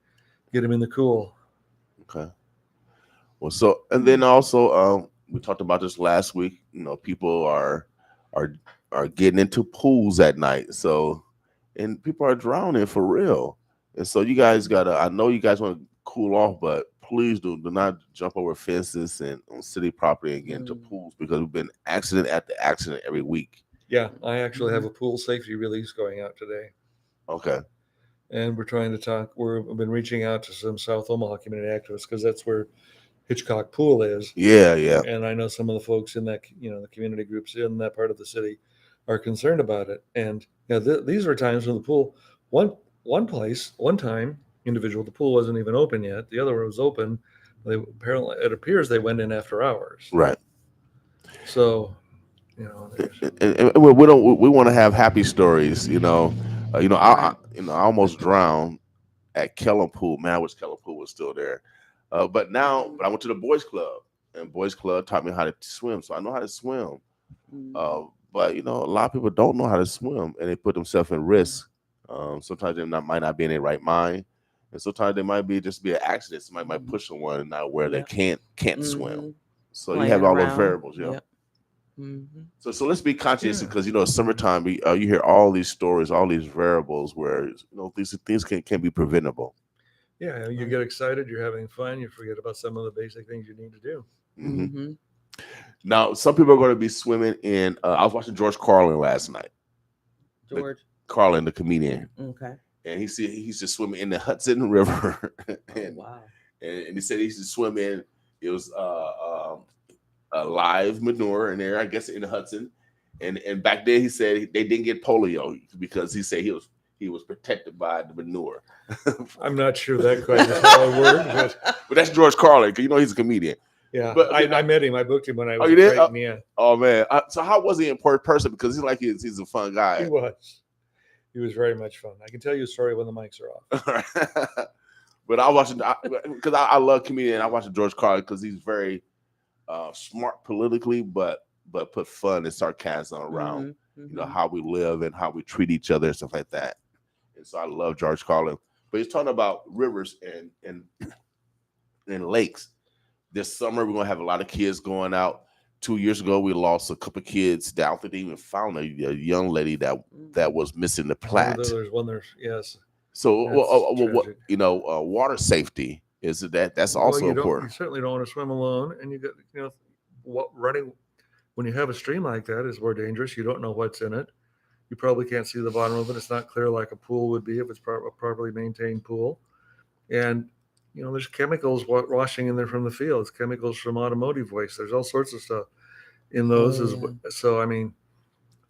get them in the cool. Okay. Well, and then also, we talked about this last week. People are getting into pools at night. So. And people are drowning for real. And so you guys I know you guys want to cool off, but please do not jump over fences and on city property and get into pools because we've been accident after accident every week. Yeah, I actually have a pool safety release going out today. Okay. And we're trying to talk. We've been reaching out to some South Omaha community activists because that's where Hitchcock Pool is. Yeah. And I know some of the folks in that, the community groups in that part of the city are concerned about it. And these are times when the pool, one time, individual, the pool wasn't even open yet. The other one was open. It appears they went in after hours. Right. So, and we want to have happy stories. I almost drowned at Kellum Pool. Man, I wish Kellum Pool was still there. But I went to the boys club, and boys club taught me how to swim, so I know how to swim. But a lot of people don't know how to swim, and they put themselves in risk. Sometimes they might not be in their right mind, and sometimes they might be an accident. Somebody might push someone not where they can't swim. So you have all those variables, So let's be conscious because summertime. You hear all these stories, all these variables where these things can be preventable. Yeah, you get excited, you're having fun, you forget about some of the basic things you need to do. Now, some people are going to be swimming in. I was watching George Carlin last night. George Carlin, the comedian. Okay. And he's just swimming in the Hudson River. And he said he used to swim in. It was a live manure in there, I guess, in the Hudson. And back then he said they didn't get polio because he said he was protected by the manure. I'm not sure that quite is how it worked, but that's George Carlin, because he's a comedian. Yeah, but I met him. I booked him when I was training. Yeah. Oh man! So how was he in person? Because he's a fun guy. He was very much fun. I can tell you a story when the mics are off. But I was watching because I love comedian. I watched George Carlin because he's very smart politically, but put fun and sarcasm around how we live and how we treat each other and stuff like that. And so I love George Carlin. But he's talking about rivers and lakes. This summer, we're going to have a lot of kids going out. 2 years ago, we lost a couple of kids that I don't think they even found a young lady that was missing the Platte. There's one there, yes. So, water safety that's also important. You certainly don't want to swim alone. And you get, running when you have a stream like that is more dangerous. You don't know what's in it. You probably can't see the bottom of it. It's not clear like a pool would be if it's a properly maintained pool. And there's chemicals washing in there from the fields, chemicals from automotive waste. There's all sorts of stuff in those. So, I mean,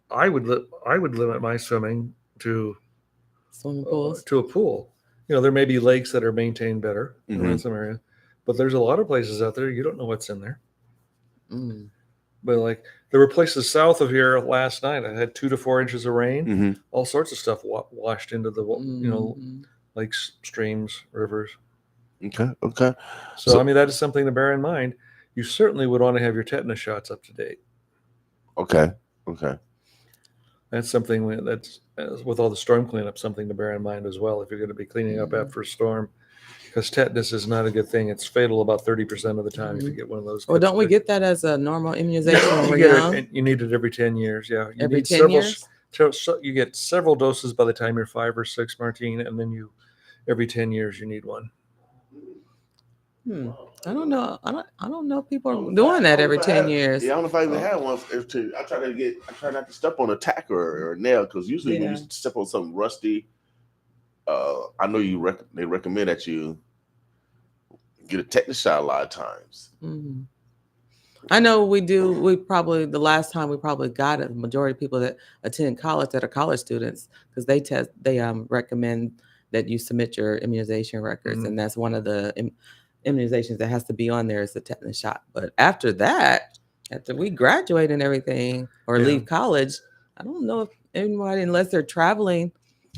I would limit my swimming to swimming pools, to a pool. There may be lakes that are maintained better in some area, but there's a lot of places out there you don't know what's in there. But like there were places south of here last night. I had 2 to 4 inches of rain. All sorts of stuff washed into the lakes, streams, rivers. Okay. So I mean, that is something to bear in mind. You certainly would want to have your tetanus shots up to date. Okay. That's something that's with all the storm cleanup, something to bear in mind as well. If you're going to be cleaning up after a storm, because tetanus is not a good thing. It's fatal about 30% of the time if you get one of those. Well, don't we get that as a normal immunization when we're young? You need it every 10 years. Yeah. You every need 10 years? So you get several doses by the time you're 5 or 6, Martine, and then every 10 years you need one. I don't know. I don't know people are doing that every 10 years. Yeah, I don't know if I even had one. I try not to step on a tack or a nail, because usually when you step on something rusty, I know they recommend that you get a tetanus shot a lot of times. I know we do. The last time we probably got it, the majority of people that attend college that are college students, because they recommend that you submit your immunization records, and that's one of the immunizations that has to be on there is the tetanus shot. But after that, after we graduate and everything or leave college, I don't know if anybody, unless they're traveling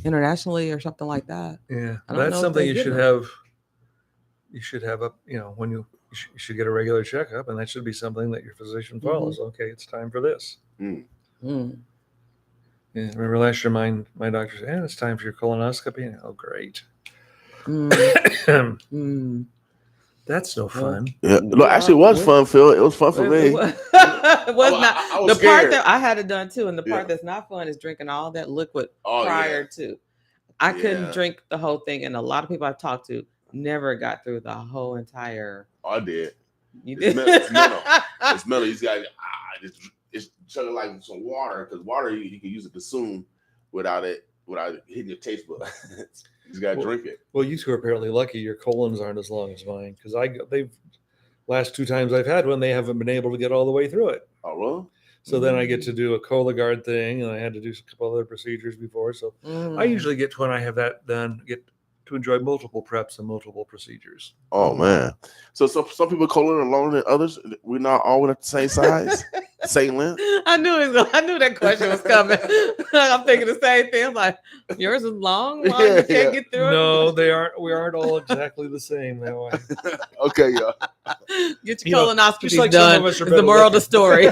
internationally or something like that. Yeah, that's something you should have. You should have when you should get a regular checkup, and that should be something that your physician follows. Okay, it's time for this. Yeah, remember last year, my doctor said, "It's time for your colonoscopy." Oh, great. That's no fun. Yeah. No, actually, it was fun, Phil. It was fun for me. It was not. I was the scared. Part that I had it done too, and the part that's not fun is drinking all that liquid prior to. I couldn't drink the whole thing, and a lot of people I've talked to never got through the whole entire. I did. You did. It's mental. You got it's chugging like some water, because water you can use it to consume without hitting your taste buds. You just gotta drink it. Well, you two are apparently lucky. Your colons aren't as long as mine, because they've last 2 times I've had one, they haven't been able to get all the way through it. Oh well. So then I get to do a Cologuard thing, and I had to do a couple other procedures before. So I usually get to, when I have that done, get to enjoy multiple preps and multiple procedures. Oh man! So some people colon are longer than others. We're not all at the same size, same length. I knew that question was coming. I'm thinking the same thing. I'm like, yours is long. Why you can't get through it? No, they aren't. We aren't all exactly the same that way. Okay, y'all. Get your colonoscopy like done. It's the moral of the story.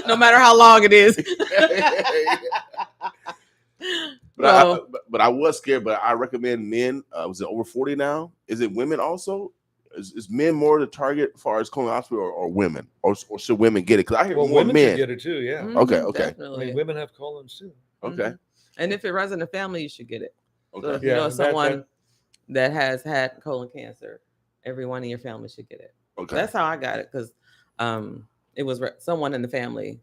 No matter how long it is. But I was scared. But I recommend men. Was it over 40 now? Is it women also? Is men more the target as far as colonoscopy or women? Or should women get it? Because I hear more women men should get it too. Yeah. Okay. Definitely. I mean, women have colons too. Okay. And if it runs in the family, you should get it. Okay. So if you know someone that has had colon cancer, everyone in your family should get it. Okay. That's how I got it, because it was someone in the family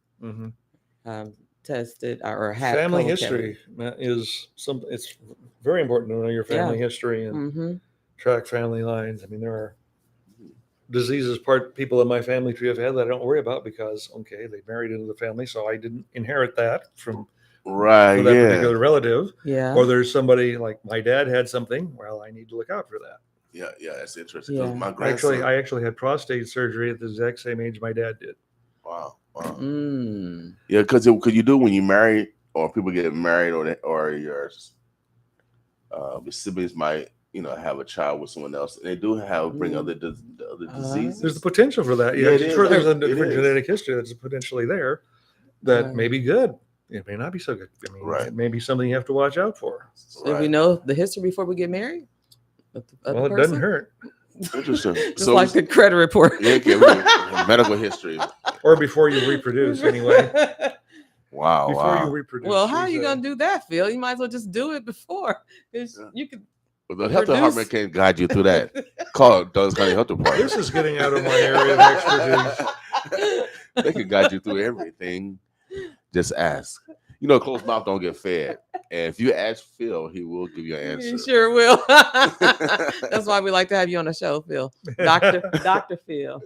tested or had family colon history is something. It's very important to know your family history and track family lines. I mean, there are diseases people in my family tree have had that I don't worry about because they married into the family, so I didn't inherit that from that particular relative. Yeah. Or there's somebody like my dad had something. Well, I need to look out for that. Yeah, that's interesting. Yeah. My grandson, I actually had prostate surgery at the exact same age my dad did. Wow. Yeah, because you do when you marry, or people get married, or your siblings might have a child with someone else, and they do bring other diseases. There's the potential for that. Yeah, there's a different genetic history that's potentially there that may be good. It may not be so good. I mean, it may be something you have to watch out for. So we know the history before we get married. Well, it doesn't hurt. Interesting. Just like the credit report. Medical history. Or before you reproduce, anyway. Wow. Before you reproduce. Well, how are you going to do that, Phil? You might as well just do it before. You could. Well, the health department can guide you through that. Call Douglas County Health Department. This is getting out of my area of expertise. They can guide you through everything. Just ask. Closed mouth don't get fed. And if you ask Phil, he will give you an answer. He sure will. That's why we like to have you on the show, Phil. Dr. Phil.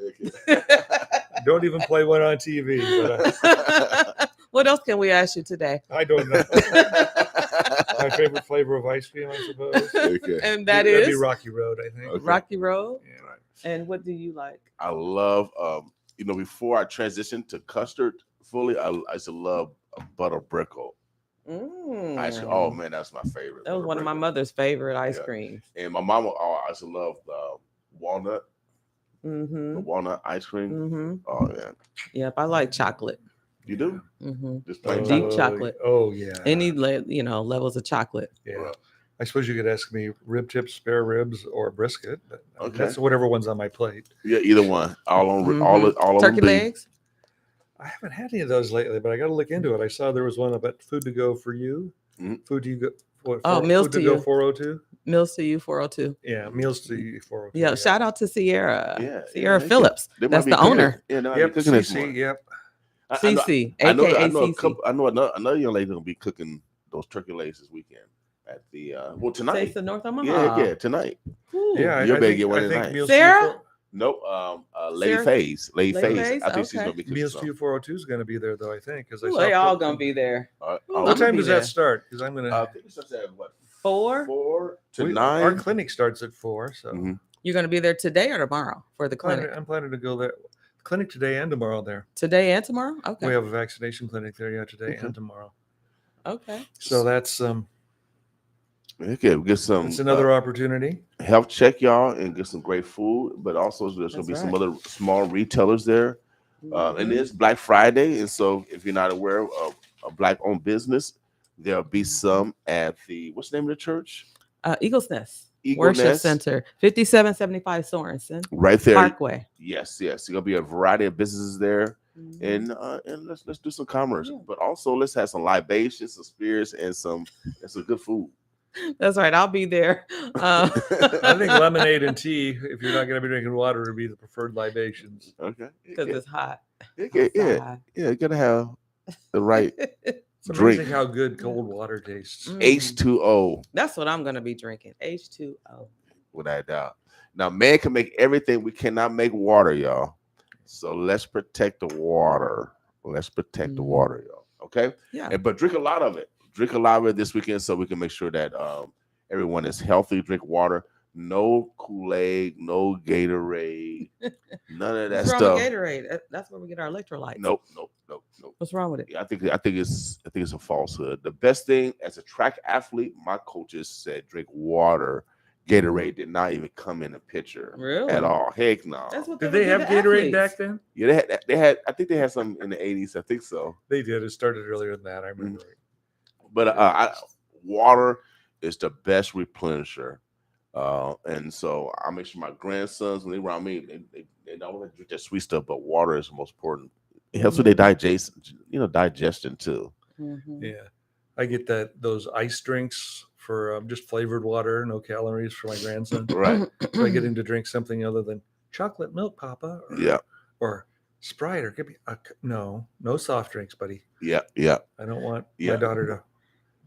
Don't even play one on TV. But what else can we ask you today? I don't know. My favorite flavor of ice cream, I suppose. Okay. And that'd be Rocky Road, I think. Okay. Rocky Road? Yeah, right. And what do you like? I love, before I transitioned to custard fully, I used to love butter brickle. Ice cream. Oh man, that's my favorite. That was one of my mother's favorite ice creams. And my mama, I used to love walnut. The walnut ice cream. Oh yeah. Yep, I like chocolate. You do? Just plain deep chocolate. Oh yeah. Any levels of chocolate. Yeah. I suppose you could ask me rib tips, spare ribs, or brisket. But that's whatever one's on my plate. Yeah, either one. All on turkey legs. I haven't had any of those lately, but I got to look into it. I saw there was one about food to go for you. Food to go. Meals food to go you. 402. Meals to you 402. Yeah, meals to you 402. Yeah, shout out to Sierra. Sierra Phillips. That's the owner. Yeah, yep, CC. Yep. CC, I aka CC. I know another young lady gonna be cooking those turkey legs this weekend at the tonight. Taste of North Omaha. Yeah, tonight. Ooh. Yeah, you better get one tonight. Sarah? Nope. Lady Faze. Lady Faze. I think she's gonna be cooking. Meals to you 402 is gonna be there though, I think. Because they all gonna be there. What time does that start? Because I'm gonna. I think it starts at what? 4 to 9. Our clinic starts at 4. So you're gonna be there today or tomorrow for the clinic? I'm planning to go there. Clinic today and tomorrow there. Today and tomorrow? Okay. We have a vaccination clinic there, today and tomorrow. Okay. So that's okay, we get some. It's another opportunity. Health check, y'all, and get some great food. But also, there's going to be some other small retailers there. And it's Black Friday, and so if you're not aware of a Black-owned business, there'll be some at the what's the name of the church? Eagle's Nest. Eagle Worship Nest. Center, 5775 Sorensen. Right there. Parkway. Yes. There's gonna be a variety of businesses there. And let's do some commerce. But also let's have some libations, some spirits, and some good food. That's right. I'll be there. I think lemonade and tea, if you're not gonna be drinking water, would be the preferred libations. Okay. Because it's hot. Yeah, you gotta have the right It's drink. amazing how good cold water tastes. H2O. That's what I'm gonna be drinking. H2O. Without a doubt. Now, man can make everything. We cannot make water, y'all. So let's protect the water. Let's protect the water, y'all. Okay? Yeah. But drink a lot of it. Drink a lot of it this weekend so we can make sure that Everyone is healthy. Drink water. No Kool-Aid, no Gatorade, none of that What's wrong stuff. with Gatorade? That's where we get our electrolytes. Nope. What's wrong with it? I think it's a falsehood. The best thing as a track athlete, my coaches said drink water. Gatorade did not even come in the picture at all. Heck no. That's what Did they have Gatorade back then? Yeah, they had. I think they had some in the 80s. I think so. They did. It started earlier than that. I remember. But water is the best replenisher. And so I make sure my grandsons, when they around me, they don't let drink that sweet stuff, but water is the most important. It helps with their digestion too. Mm-hmm. Yeah, I get those ice drinks for just flavored water, no calories for my grandson. Right. So I get him to drink something other than chocolate milk, Papa. Or Sprite, or give me no soft drinks, buddy. Yeah. I don't want my daughter to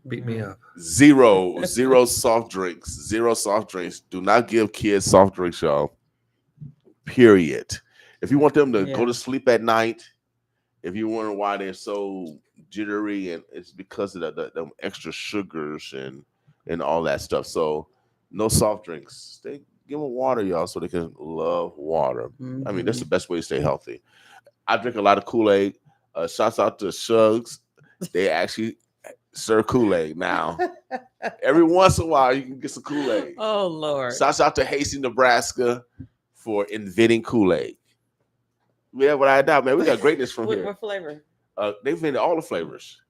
beat me up. Zero soft drinks. Zero soft drinks. Do not give kids soft drinks, y'all. Period. If you want them to go to sleep at night, if you wonder why they're so jittery, and it's because of the extra sugars and all that stuff. So no soft drinks. Give them water, y'all, so they can love water. Mm-hmm. I mean, that's the best way to stay healthy. I drink a lot of Kool-Aid. Shouts out to Shugs. They actually serve Kool-Aid now. Every once in a while, you can get some Kool-Aid. Oh, Lord. Shouts out to Hastings, Nebraska for inventing Kool-Aid. Yeah, what I doubt, man. We got greatness from here. What flavor? They've invented all the flavors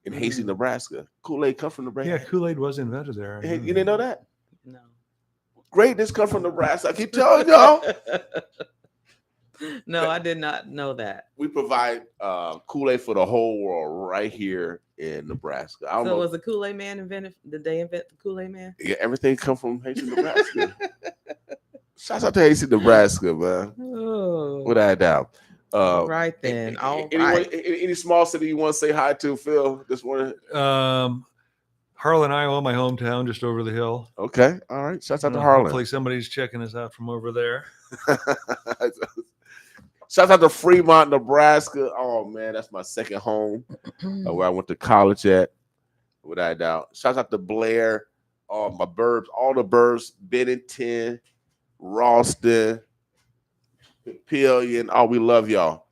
in Hastings, Nebraska. Kool-Aid comes from Nebraska. Yeah, Kool-Aid was invented there. You didn't know that? No. Greatness comes from Nebraska. I keep telling y'all. No, I did not know that. We provide Kool-Aid for the whole world right here in Nebraska. I don't know. Was the Kool-Aid man invented? Did they invent the Kool-Aid man? Yeah, everything come from Hastings, Nebraska. Shouts out to Hastings, Nebraska, man. Oh. Without a doubt. Right then. Any small city you want to say hi to, Phil, this morning? Harlan, Iowa, my hometown, just over the hill. Okay. All right. Shouts out to Harlan. Hopefully somebody's checking us out from over there. Shouts out to Fremont, Nebraska. Oh, man, that's my second home where I went to college at, without a doubt. Shouts out to Blair, my burbs, all the burbs, Bennington, Ralston, Papillion. Oh, we love y'all.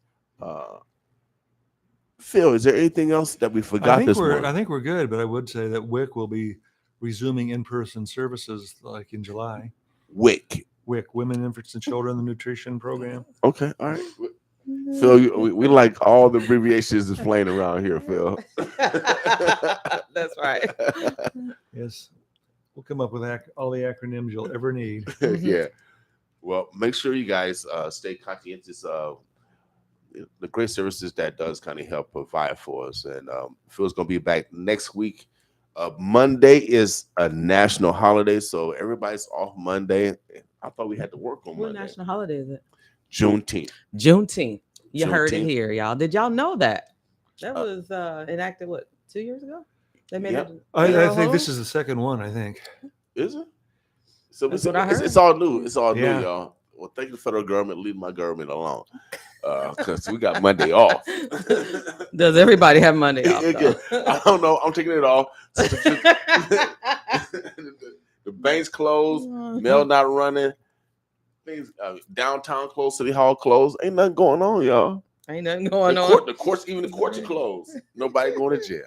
Phil, is there anything else that we forgot this morning? I think we're good, but I would say that WIC will be resuming in-person services like in July. WIC, Women, Infants, and Children, the nutrition program. Okay, all right. Phil, we like all the abbreviations that's playing around here, Phil. That's right. Yes. We'll come up with all the acronyms you'll ever need. Yeah. Well, make sure you guys stay conscientious of the great services that does kind of help provide for us. And Phil's going to be back next week. Monday is a national holiday, so everybody's off Monday. I thought we had to work on What Monday. national holiday is it? Juneteenth. You heard it here, y'all. Did y'all know that? That was enacted, 2 years ago? They made it. I think this is the second one, I think. Is it? So That's what I heard. It's all new. It's all new, y'all. Well, thank you, federal government. Leave my government alone. Because we got Monday off. Does everybody have Monday off? I don't know. I'm taking it off. The bank's closed. Mail not running. Things downtown closed. City Hall closed. Ain't nothing going on, y'all. Ain't nothing going on. The courts are closed. Nobody going to jail.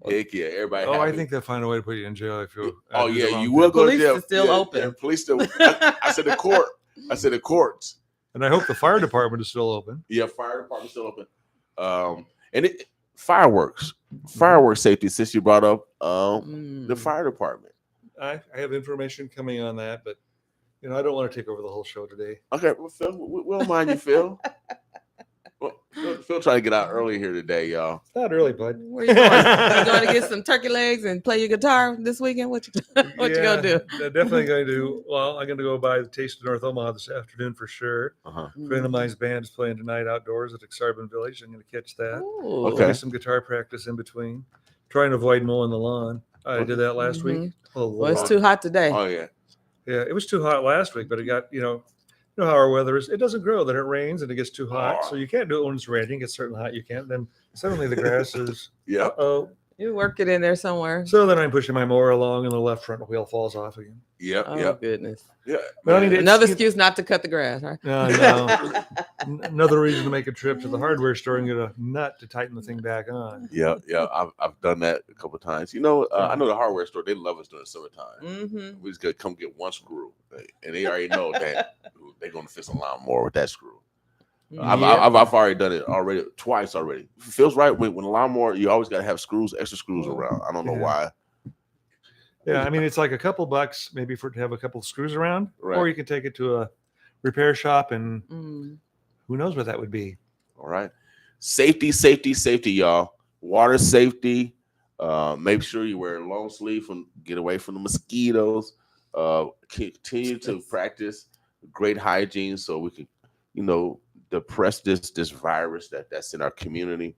Heck yeah, everybody. I think they'll find a way to put you in jail if you. Oh yeah, you will go to jail. Police is still open. Yeah, police still. I said the court. I said the courts. And I hope the fire department is still open. Yeah, fire department still open. And fireworks safety. Since you brought up the fire department, I have information coming on that, but I don't want to take over the whole show today. Okay, well, Phil, we don't mind you, Phil. Well, Phil trying to get out early here today, y'all. It's not early, bud. Where you going? You going to get some turkey legs and play your guitar this weekend? What you gonna do? I'm definitely going to do. Well, I'm going to go by the Taste of North Omaha this afternoon for sure. A friend of mine's band is playing tonight outdoors at Exarban Village. I'm going to catch that. Ooh. Okay. Do some guitar practice in between. Trying to avoid mowing the lawn. I did that last week. Oh, well, it's too hot today. Oh yeah. Yeah, it was too hot last week, but it got how our weather is. It doesn't grow. Then it rains and it gets too hot. So you can't do it when it's raining. It gets certain hot. You can't. Then suddenly the grass is. Yeah. You You work it in there somewhere. So then I'm pushing my mower along, and the left front wheel falls off again. Yep. Oh goodness. Yeah. But I mean, Another excuse not to cut the grass, right? No. Another reason to make a trip to the hardware store and get a nut to tighten the thing back on. Yeah. I've done that a couple of times. I know the hardware store. They love us during the summertime. Mm-hmm. We just gotta come get one screw, and they already know that they're gonna fix a lawnmower with that screw. I've already done it twice already. It feels right when a lawnmower. You always gotta have extra screws around. I don't know why. Yeah, I mean, it's like a couple bucks maybe to have a couple of screws around, right. Or you can take it to a repair shop, and who knows what that would be. All right, safety, y'all. Water safety. Make sure you wear a long sleeve get away from the mosquitoes. Continue to practice great hygiene so we can, depress this virus that's in our community.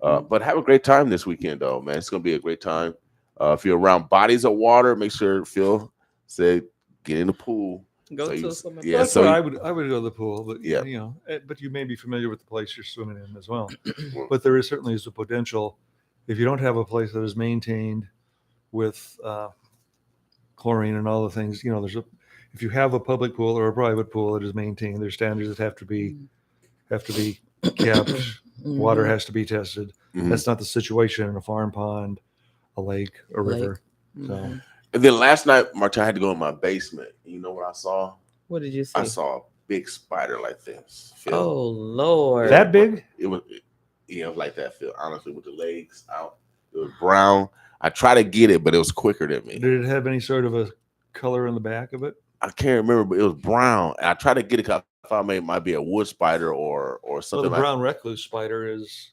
But have a great time this weekend, though, man. It's gonna be a great time. If you're around bodies of water, make sure Phil said get in the pool. Go to some. Yeah, so I would go to the pool, but yeah, but you may be familiar with the place you're swimming in as well. But there certainly is a potential if you don't have a place that is maintained with chlorine and all the things. If you have a public pool or a private pool that is maintained, there's standards that have to be kept. Water has to be tested. That's not the situation in a farm pond, a lake, a river. So, and then last night, Martin, I had to go in my basement. You know what I saw? What did you see? I saw a big spider like this. Phil. Oh Lord! That big? It was, like that. Phil, honestly, with the legs out, it was brown. I tried to get it, but it was quicker than me. Did it have any sort of a color in the back of it? I can't remember, but it was brown. And I tried to get it because I thought it might be a wood spider or something. Well, the brown recluse spider is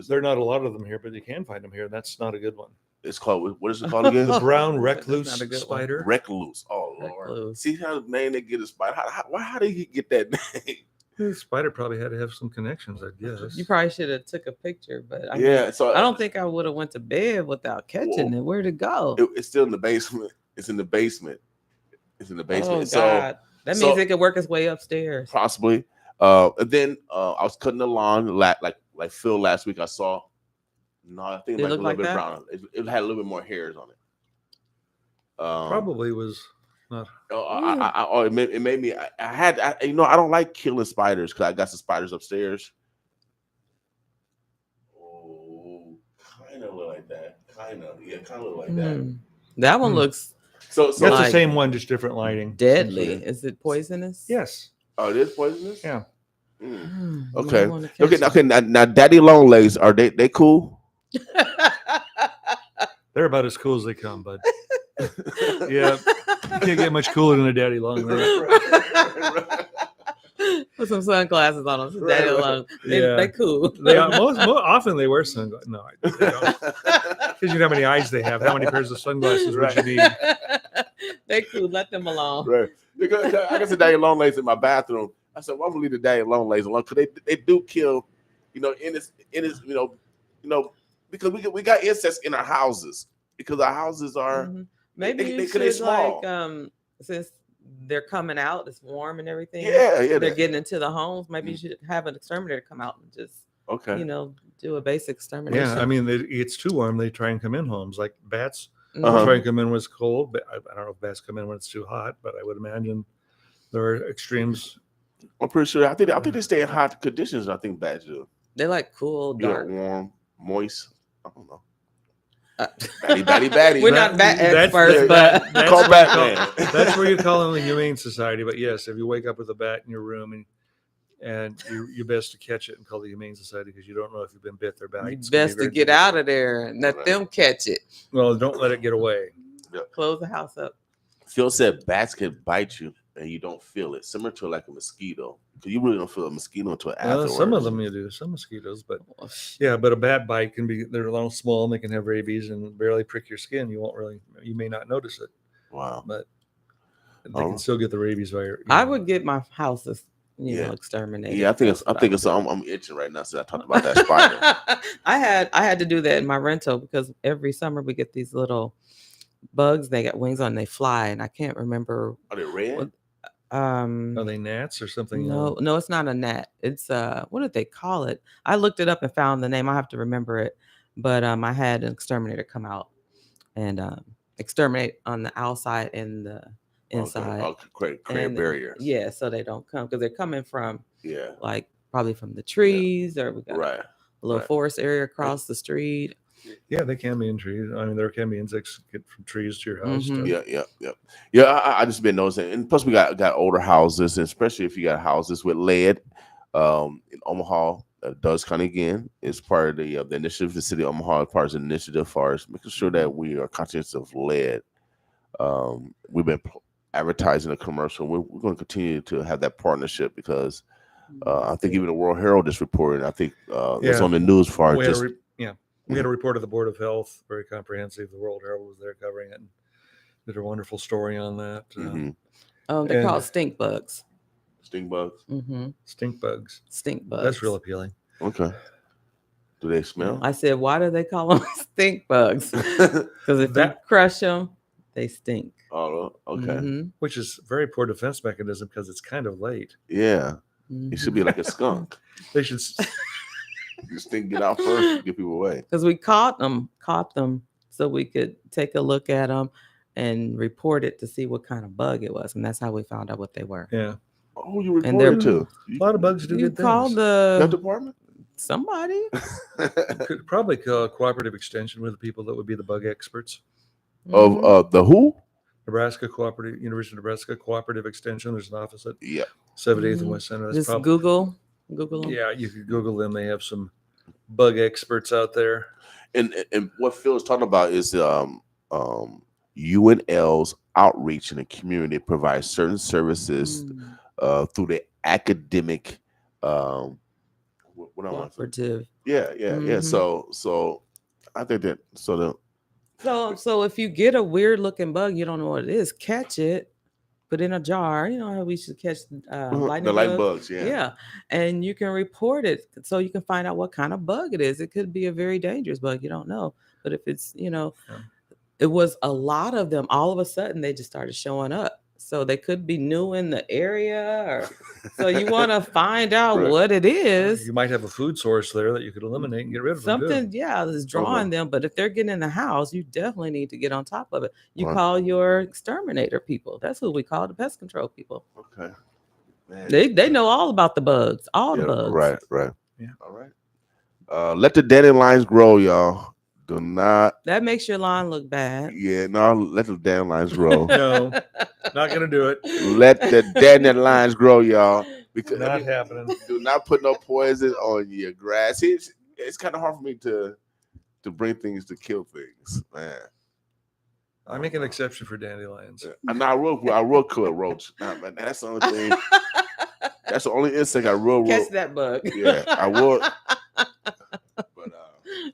there are not a lot of them here, but you can find them here. That's not a good one. It's called, what is it called again? The brown recluse spider. Recluse. Oh, Lord. See how the name they get a spider? How did he get that name? The spider probably had to have some connections, I guess. You probably should have took a picture, but I don't think I would have went to bed without catching it. Where'd it go? It's still in the basement. It's in the basement. Oh, God. That means it could work its way upstairs. Possibly. And then I was cutting the lawn like Phil last week. I saw. No, I think it might be a little bit brown. It had a little bit more hairs on it. Probably was not. It made me. I don't like killing spiders because I got some spiders upstairs. Oh, kind of look like that. Kind of look like that. That one looks. So that's the same one, just different lighting. Deadly. Is it poisonous? Yes. Oh, it is poisonous. Yeah. Okay. Okay. Now, daddy long legs, are they cool? They're about as cool as they come, but yeah, you can't get much cooler than a daddy long leg. Put some sunglasses on them. Daddy long. They cool. Most often they wear sunglasses. No, they don't. Because you know how many eyes they have. How many pairs of sunglasses would you need? They cool. Let them alone. Right. Because I got some daddy long legs in my bathroom. I said, "Well, I'm gonna leave the daddy long legs alone because they do kill, in this, because we got insects in our houses because our houses are maybe you should small. Since they're coming out, it's warm and everything. Yeah. They're getting into the homes. Maybe you should have an exterminator come out and just do a basic extermination. Yeah, I mean, it's too warm. They try and come in homes like bats. Try and come in when it's cold. But I don't know if bats come in when it's too hot, but I would imagine there are extremes. I'm pretty sure. I think they stay in hot conditions. I think bats do. They like cool, dark, warm, moist. I don't know. Batty. We're not bat experts, but call Batman. That's where you call in the Humane Society. But yes, if you wake up with a bat in your room and you're best to catch it and call the Humane Society because you don't know if you've been bit or bit. It's best to get out of there and let them catch it. Well, don't let it get away. Yeah. Close the house up. Phil said bats can bite you and you don't feel it, similar to like a mosquito. Because you really don't feel a mosquito until afterwards. Some of them you do, some mosquitoes, but but a bat bite they're a little small and they can have rabies and barely prick your skin. You may not notice it. Wow. But they can still get the rabies virus. I would get my house exterminated. Yeah, I think it's I'm itching right now since I talked about that spider. I had to do that in my rental because every summer we get these little bugs. They got wings on, they fly, and I can't remember. Are they red? Are they gnats or something? No, it's not a gnat. It's what did they call it? I looked it up and found the name. I have to remember it. But I had an exterminator come out and exterminate on the outside and the inside. Create and barriers. Yeah, so they don't come because they're coming from like probably from the trees or we got a little forest area across the street. Yeah, they can be in trees. I mean, there can be insects get from trees to your house. I just been noticing, and plus we got older houses, and especially if you got houses with lead. In Omaha, does kind of again is part of the initiative. The city of Omaha is part of the initiative, as far as making sure that we are conscious of lead. We've been advertising a commercial. We're going to continue to have that partnership because I think even the World Herald is reporting. I think it's on the news for we had a report of the Board of Health, very comprehensive. The World Herald was there covering it and did a wonderful story on that. They're called stink bugs. Stink bugs? Stink bugs. Stink bugs. That's real appealing. Okay. Do they smell? I said, why do they call them stink bugs? Because if you crush them, they stink. Oh, okay. Which is a very poor defense mechanism because it's kind of late. Yeah. It should be like a skunk. They should... You stink, get out first, get people away. Because we caught them so we could take a look at them and report it to see what kind of bug it was. And that's how we found out what they were. Yeah. Oh, you reported too. A lot of bugs do good things. You called the health department? Somebody. Could probably call cooperative extension with the people that would be the bug experts. Of the who? University of Nebraska Cooperative Extension. There's an office at 78th and West Center. Just Google them. Yeah, you could Google them. They have some bug experts out there. And what Phil is talking about is UNL's outreach in the community provides certain services through the academic cooperative. Yeah. So I think that so if you get a weird looking bug, you don't know what it is, catch it. Put in a jar. You know how we should catch light bugs. Yeah. And you can report it so you can find out what kind of bug it is. It could be a very dangerous bug. You don't know. But if it's, it was a lot of them. All of a sudden, they just started showing up. So they could be new in the area. So you want to find out what it is. You might have a food source there that you could eliminate and get rid of something. That's drawing them. But if they're getting in the house, you definitely need to get on top of it. You call your exterminator people. That's who we call the pest control people. Okay. Man. They know all about the bugs. All the bugs. Right. Yeah. All right. Let the dandelions grow, y'all. Do not. That makes your lawn look bad. Yeah, no, let the dandelions grow. No, not gonna do it. Let the dandelions grow, y'all. Because not happening. Do not put no poison on your grass. It's kind of hard for me to bring things to kill things, man. I make an exception for dandelions. And I will kill a roach. Nah, man, that's the only thing. That's the only insect I will catch that bug. Yeah, I will.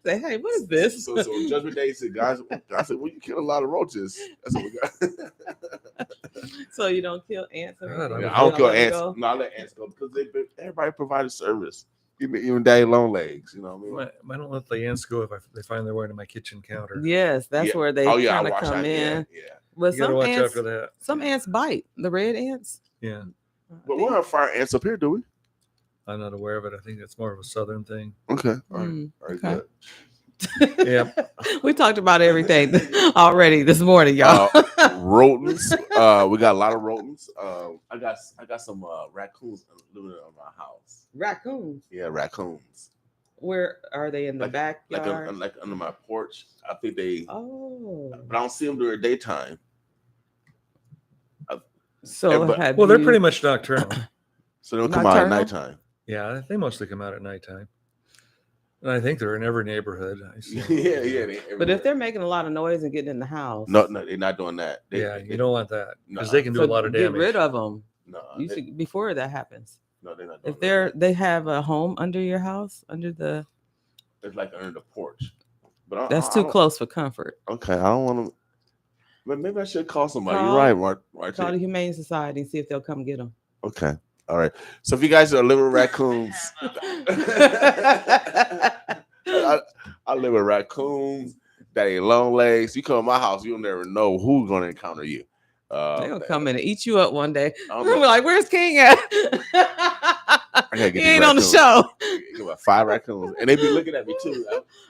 Say, hey, what is this? So Judgment Day said, guys, I said, well, you kill a lot of roaches. That's what we got. So you don't kill ants? I don't kill ants. No, I let ants go because everybody provided service. Even daddy long legs, you know what I mean? I don't let the ants go if they find their way to my kitchen counter. Yes, that's where they kind of come in. Yeah. But you gotta watch out for that. Some ants bite. The red ants. Yeah. But we don't have fire ants up here, do we? I'm not aware of it. I think it's more of a southern thing. Okay. All right. Very good. Yeah. We talked about everything already this morning, y'all. Rodents. We got a lot of rodents. I got some raccoons living in my house. Raccoons? Yeah, raccoons. Where are they? In the backyard? Like under my porch. I think they. Oh. But I don't see them during the daytime. They're pretty much nocturnal. So they'll come out at nighttime. Yeah, they mostly come out at nighttime. And I think they're in every neighborhood. Yeah. But if they're making a lot of noise and getting in the house. No, they're not doing that. You don't want that. Because they can do a lot of damage. Get rid of them. No. Before that happens. No, they're not doing If they have a home under your house, it's like under the porch. But that's too close for comfort. Okay, I don't want to. But maybe I should call somebody. You're right, Mark. Call the Humane Society and see if they'll come get them. Okay. All right. So if you guys are living with raccoons, I live with raccoons, daddy long legs. You come to my house, you'll never know who's going to encounter you. They're going to come in and eat you up one day. We're like, where's King at? gotta get he ain't on the show. You got 5 raccoons, and they be looking at me too.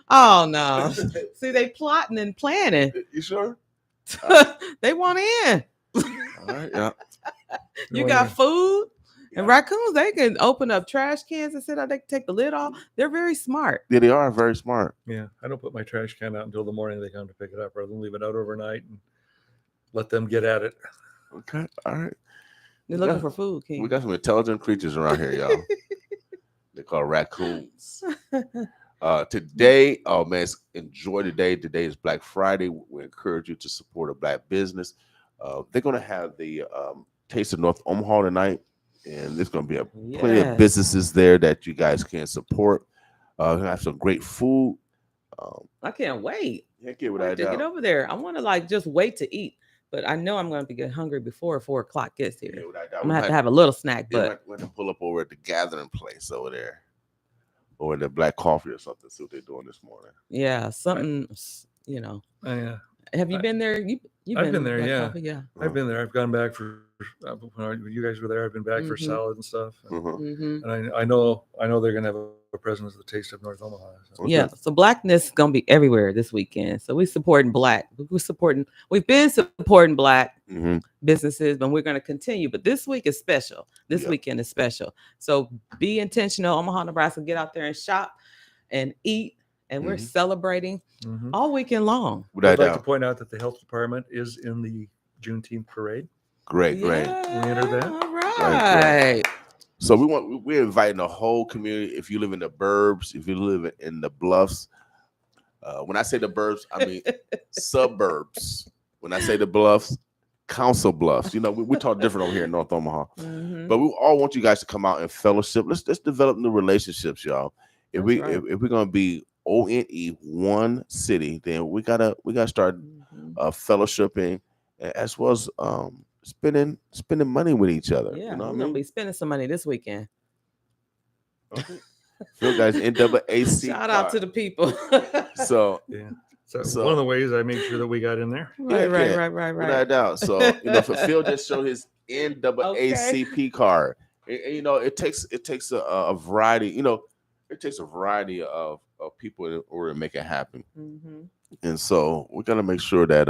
Oh no! See, they plotting and planning. You sure? They want in. All right, yeah. You got food. And raccoons, they can open up trash cans and sit out. They can take the lid off. They're very smart. Yeah, they are very smart. Yeah, I don't put my trash can out until the morning they come to pick it up, rather than leave it out overnight and let them get at it. Okay, all right. They're looking for food, King. We got some intelligent creatures around here, y'all. They're called raccoons. Today, oh man, enjoy the day. Today is Black Friday. We encourage you to support a Black business. They're going to have the Taste of North Omaha tonight. And there's going to be plenty of businesses there that you guys can support. Have some great food. I can't wait. Heck yeah, without doubt. Get over there. I want to just wait to eat, but I know I'm going to get hungry before 4 o'clock gets here. Yeah, I'm going to have a little snack. But we're going to pull up over at the gathering place over there, or the Black Coffee or something. See what they're doing this morning. Yeah, something. Yeah. Have you been there? I've been there. Yeah. Yeah. I've been there. I've gone back for when you guys were there. I've been back for salad and stuff. And I know they're gonna have a presence of the Taste of North Omaha. So. Yeah. So Blackness is gonna be everywhere this weekend. So we're supporting Black. We've been supporting Black businesses, but we're gonna continue. But this week is special. This weekend is special. So be intentional, Omaha, Nebraska. Get out there and shop and eat. And we're celebrating all weekend long. I'd like to point out that the health department is in the Juneteenth parade. Great. Yeah, we entered that. All right. So we're inviting the whole community. If you live in the burbs, if you live in the bluffs, when I say the burbs, I mean suburbs. When I say the bluffs, council bluffs. We talk different over here in North Omaha. But we all want you guys to come out and fellowship. Let's develop new relationships, y'all. If we're gonna be ONE one city, then we gotta start fellowshipping as well as spending money with each other. Yeah, we're gonna be spending some money this weekend. Okay. Phil, guys, NAACP. Shout out to the people. So one of the ways I make sure that we got in there. Right. Without doubt. So Phil just showed his NAACP card. And, it takes a variety. It takes a variety of people in order to make it happen. And so we're gonna make sure that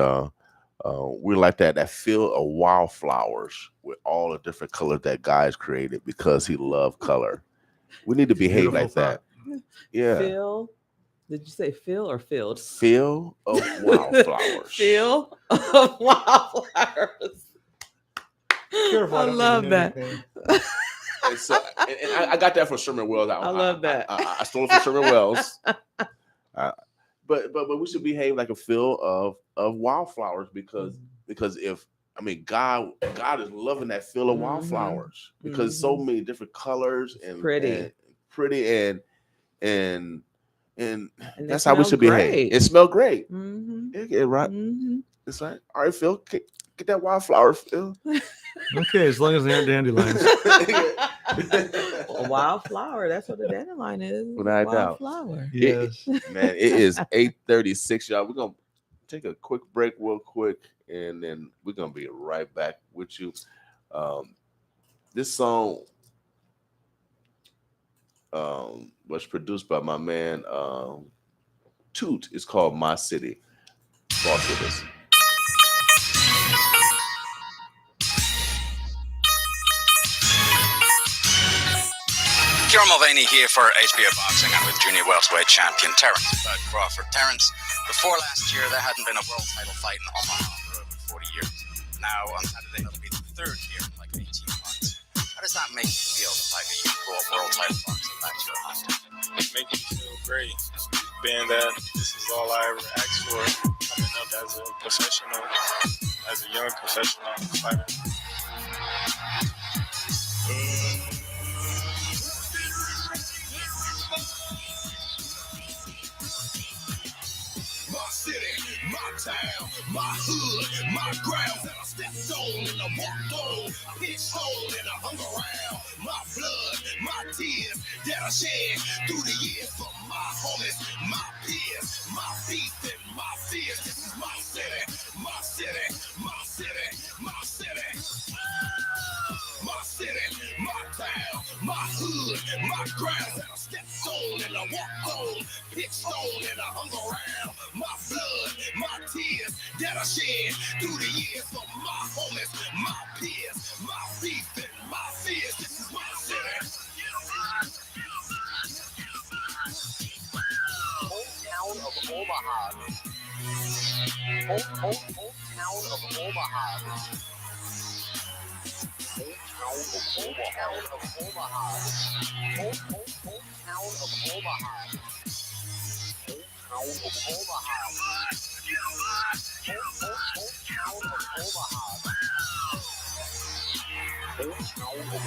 we're like that field of wildflowers with all the different colors that Guy's created because he loved color. We need to behave like that. Yeah. Phil, did you say Phil or field? Field of wildflowers. Field of wildflowers. Careful, I love that. And so, and I got that from Sherman Wells. I love that. I stole it from Sherman Wells. But we should behave like a field of wildflowers because God is loving that field of wildflowers because so many different colors and pretty and that's how we should behave. It smells great. Yeah, right. It's right. All right, Phil, get that wildflower, Phil. Okay, as long as they aren't dandelions. A wildflower. That's what a dandelion is. Without doubt. Flower. Yes. Man, it is 8:36, y'all. We're gonna take a quick break real quick, and then we're gonna be right back with you. This song was produced by my man Toot. It's called My City. Boss with us. Kieran Mulvaney here for HBO Boxing and with junior welterweight champion Terence Bud Crawford. Terence, before last year, there hadn't been a world title fight in Omaha for over 40 years. Now, on Saturday, that'll be the third year in like 18 months. How does that make you feel, the fact that you brought world title boxing back to your hometown? It makes me feel great, being that this is all I ever asked for coming up as a professional, as a young professional fighter. My city, my town, my hood, my ground that I stepped on and I walked on. I pitched on and I hung around. My blood, my tears that I shed through the years for my homies, my peers, my beef and my fears. This is my city, my city, my city, my city. My city, my town, my hood, my grounds that I stepped on and I walked on, pitched stone and I hung around. My blood, my tears that I shed through the years for my homies, my peers, my beef and my fears. This is my city. Hometown of Omaha. Hometown of Omaha. Hometown of Omaha. Hometown of Omaha. Hometown of Omaha. Hometown of Omaha. Hometown of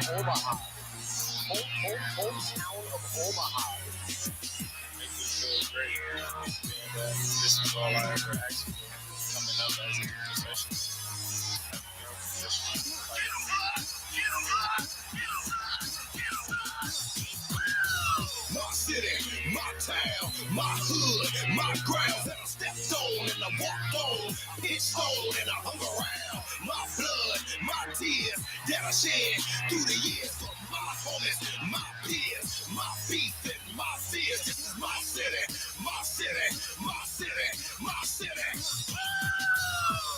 Omaha. Hometown of Omaha. Make me feel great being that this is all I ever asked for coming up as a professional. My city, my town, my hood, my grounds that I stepped on and I walked on, pitched stone and I hung around. My blood, my tears that I shed through the years for my homies, my peers, my beef and my fears. This is my city, my city, my city, my city.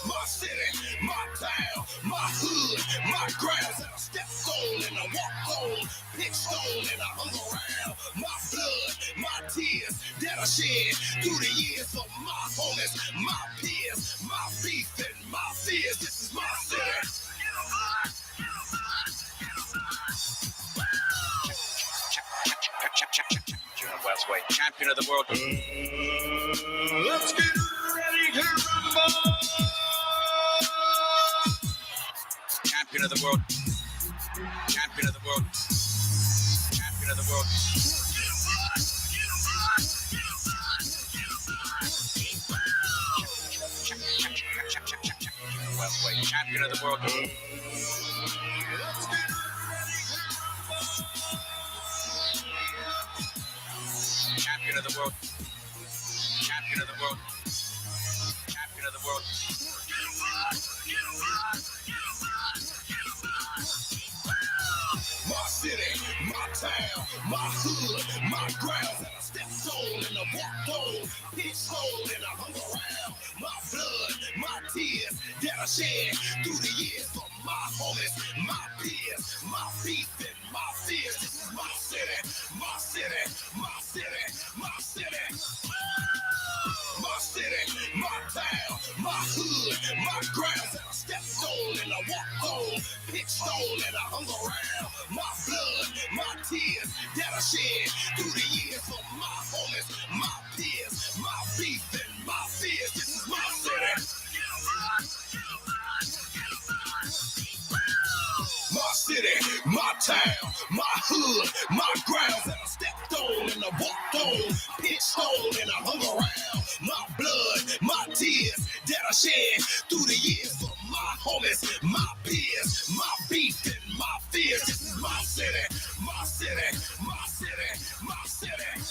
My city, my town, my hood, my grounds that I stepped on and I walked on, pitched stone and I hung around. My blood, my tears that I shed through the years for my homies, my peers, my beef and my fears. This is my city. Westway, champion of the world. Let's get ready to rumble. Champion of the world. Champion of the world. Champion of the world. Westway, champion of the world. Champion of the world. Champion of the world. Champion of the world. My city, my town, my hood, my grounds that I stepped on and I walked on, pitched stone and I hung around. My blood, my tears that I shed through the years for my homies, my peers, my beef and my fears. This is my city, my city, my city, my city. My city, my town, my hood, my grounds that I stepped on and I walked on, pitched stone and I hung around. My blood, my tears that I shed through the years for my homies, my peers, my beef and my fears. This is my city. My city, my town, my hood, my grounds that I stepped on and I walked on, pitched stone and I hung around. My blood, my tears that I shed through the years for my homies, my peers, my beef and my fears. This is my city, my city, my city, my city.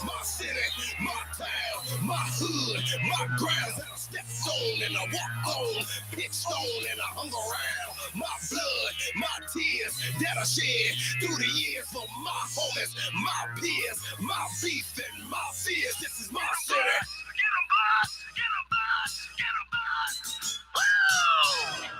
My city, my town, my hood, my grounds that I stepped on and I walked on, pitched stone and I hung around. My blood, my tears that I shed through the years for my homies, my peers, my beef and my fears. This is my city. Get 'em, boss! Get 'em, boss! Get 'em, boss! Woo!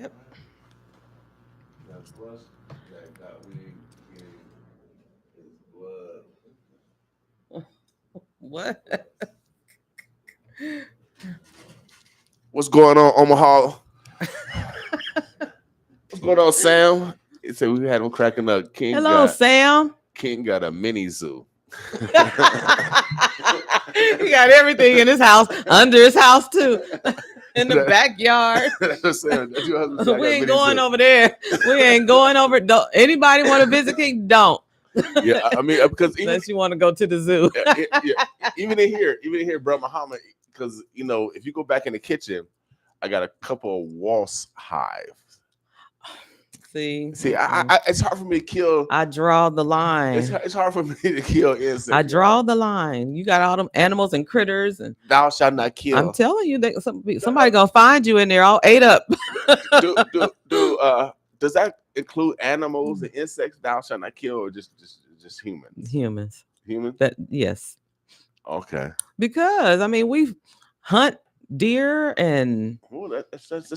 Yep. That's us. That got weed in his blood. What? What's going on, Omaha? What's going on, Sam? He said we had him cracking up. Sam. King got a mini zoo. He got everything in his house, under his house too, in the backyard. We ain't going over there. We ain't going over. Don't anybody want to visit King? Don't. Yeah, I mean, because unless you want to go to the zoo. even in here, bro, Muhammad, because if you go back in the kitchen, I got a couple of wasp hives. See, it's hard for me to kill. I draw the line. It's hard for me to kill insects. I draw the line. You got all them animals and critters, and thou shalt not kill. I'm telling you that somebody gonna find you in there all ate up. Does that include animals and insects? Thou shalt not kill, or just humans? Humans. That yes. Okay. Because I mean, we hunt deer and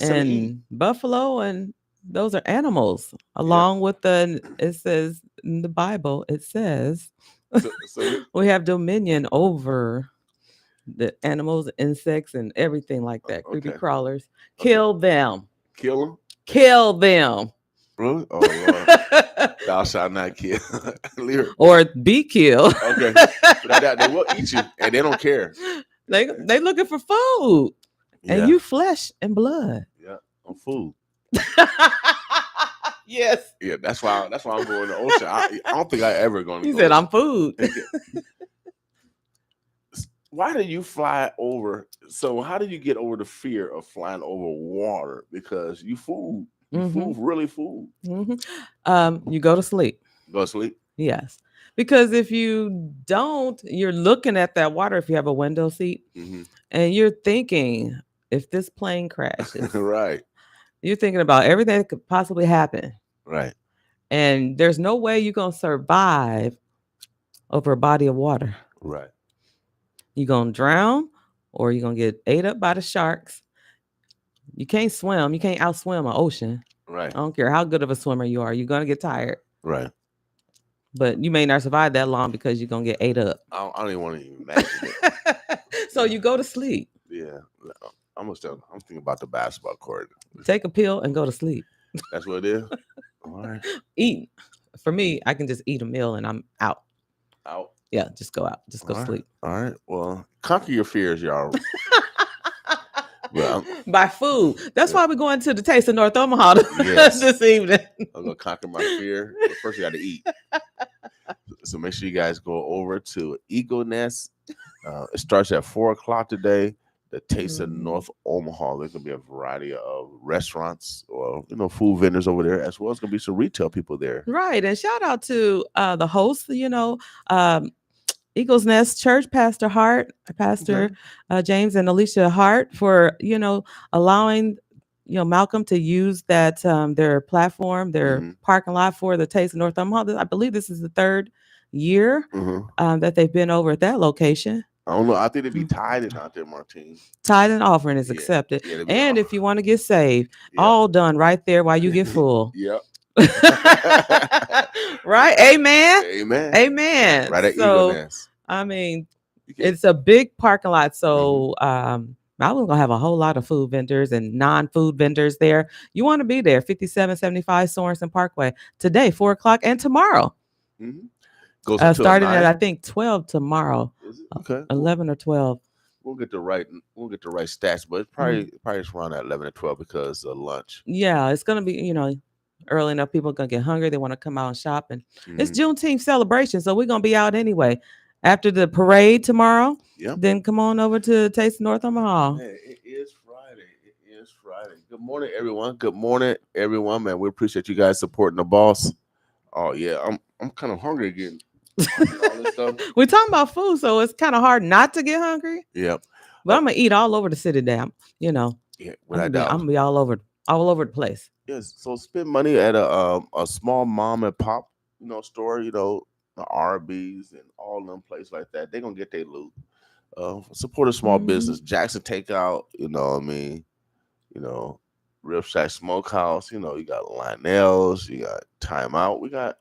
and buffalo, and those are animals. Along with it says in the Bible, it says so we have dominion over the animals, insects, and everything like that. Creepy crawlers. Kill them. Kill them. Kill them. Really? Oh Lord. Thou shalt not kill. Or be killed. Okay. But they will eat you, and they don't care. They looking for food. And you flesh and blood. Yeah, on food. Yes. Yeah, that's why I'm going to the ocean. I don't think I ever going to. He said, "I'm food." Why did you fly over? So how did you get over the fear of flying over water? Because you food. Food, really food. You go to sleep. Go to sleep? Yes. Because if you don't, you're looking at that water if you have a window seat, and you're thinking, if this plane crashes, right. You're thinking about everything that could possibly happen. Right. And there's no way you're going to survive over a body of water. Right. You're going to drown, or you're going to get ate up by the sharks. You can't swim. You can't outswim an ocean. Right. I don't care how good of a swimmer you are. You're going to get tired. Right. But you may not survive that long because you're going to get ate up. I don't even want to even imagine it. So you go to sleep. Yeah. I'm thinking about the basketball court. Take a pill and go to sleep. That's what it is? All right. Eat. For me, I can just eat a meal and I'm out. Out? Yeah, just go out. Just go sleep. All right. Well, conquer your fears, y'all. By food. That's why we're going to the Taste of North Omaha this evening. I'm going to conquer my fear. But first, you got to eat. So make sure you guys go over to Eagle Nest. It starts at 4:00 today. The Taste of North Omaha. There's going to be a variety of restaurants or, food vendors over there, as well as going to be some retail people there. Right. And shout out to the host, Eagles Nest Church, Pastor James and Alicia Hart for, allowing, Malcolm to use that their platform, their parking lot for the Taste of North Omaha. I believe this is the third year that they've been over at that location. I don't know. I think it'd be tithing out there, Martine. Tithing offering is accepted. Yeah, and if you want to get saved, all done right there while you get full. Yep. Right? Amen. Amen. Amen. Right at Eagle Nest. I mean, it's a big parking lot. So I was gonna have a whole lot of food vendors and non-food vendors there. You want to be there, 5775 Sorensen Parkway today, 4:00, and tomorrow. Starting at I think 12 tomorrow. Okay. 11 or 12. We'll get the right stats, but it's probably around at 11 or 12 because of lunch. Yeah, it's gonna be early enough. People are gonna get hungry. They want to come out and shop, and it's Juneteenth celebration, so we're gonna be out anyway. After the parade tomorrow, then come on over to Taste of North Omaha. Hey, it is Friday. Good morning, everyone. Good morning, everyone. Man, we appreciate you guys supporting the boss. Oh yeah, I'm kind of hungry again. All this stuff. We're talking about food, so it's kind of hard not to get hungry. Yep. But I'm gonna eat all over the city. Damn, Yeah, I'm gonna be all over the place. Yes. So spend money at a small mom and pop, store. The Arby's and all them places like that. They're gonna get their loot. Support a small business. Jackson Takeout. Rib Shack Smokehouse. You got Lionel's. You got Time Out. We got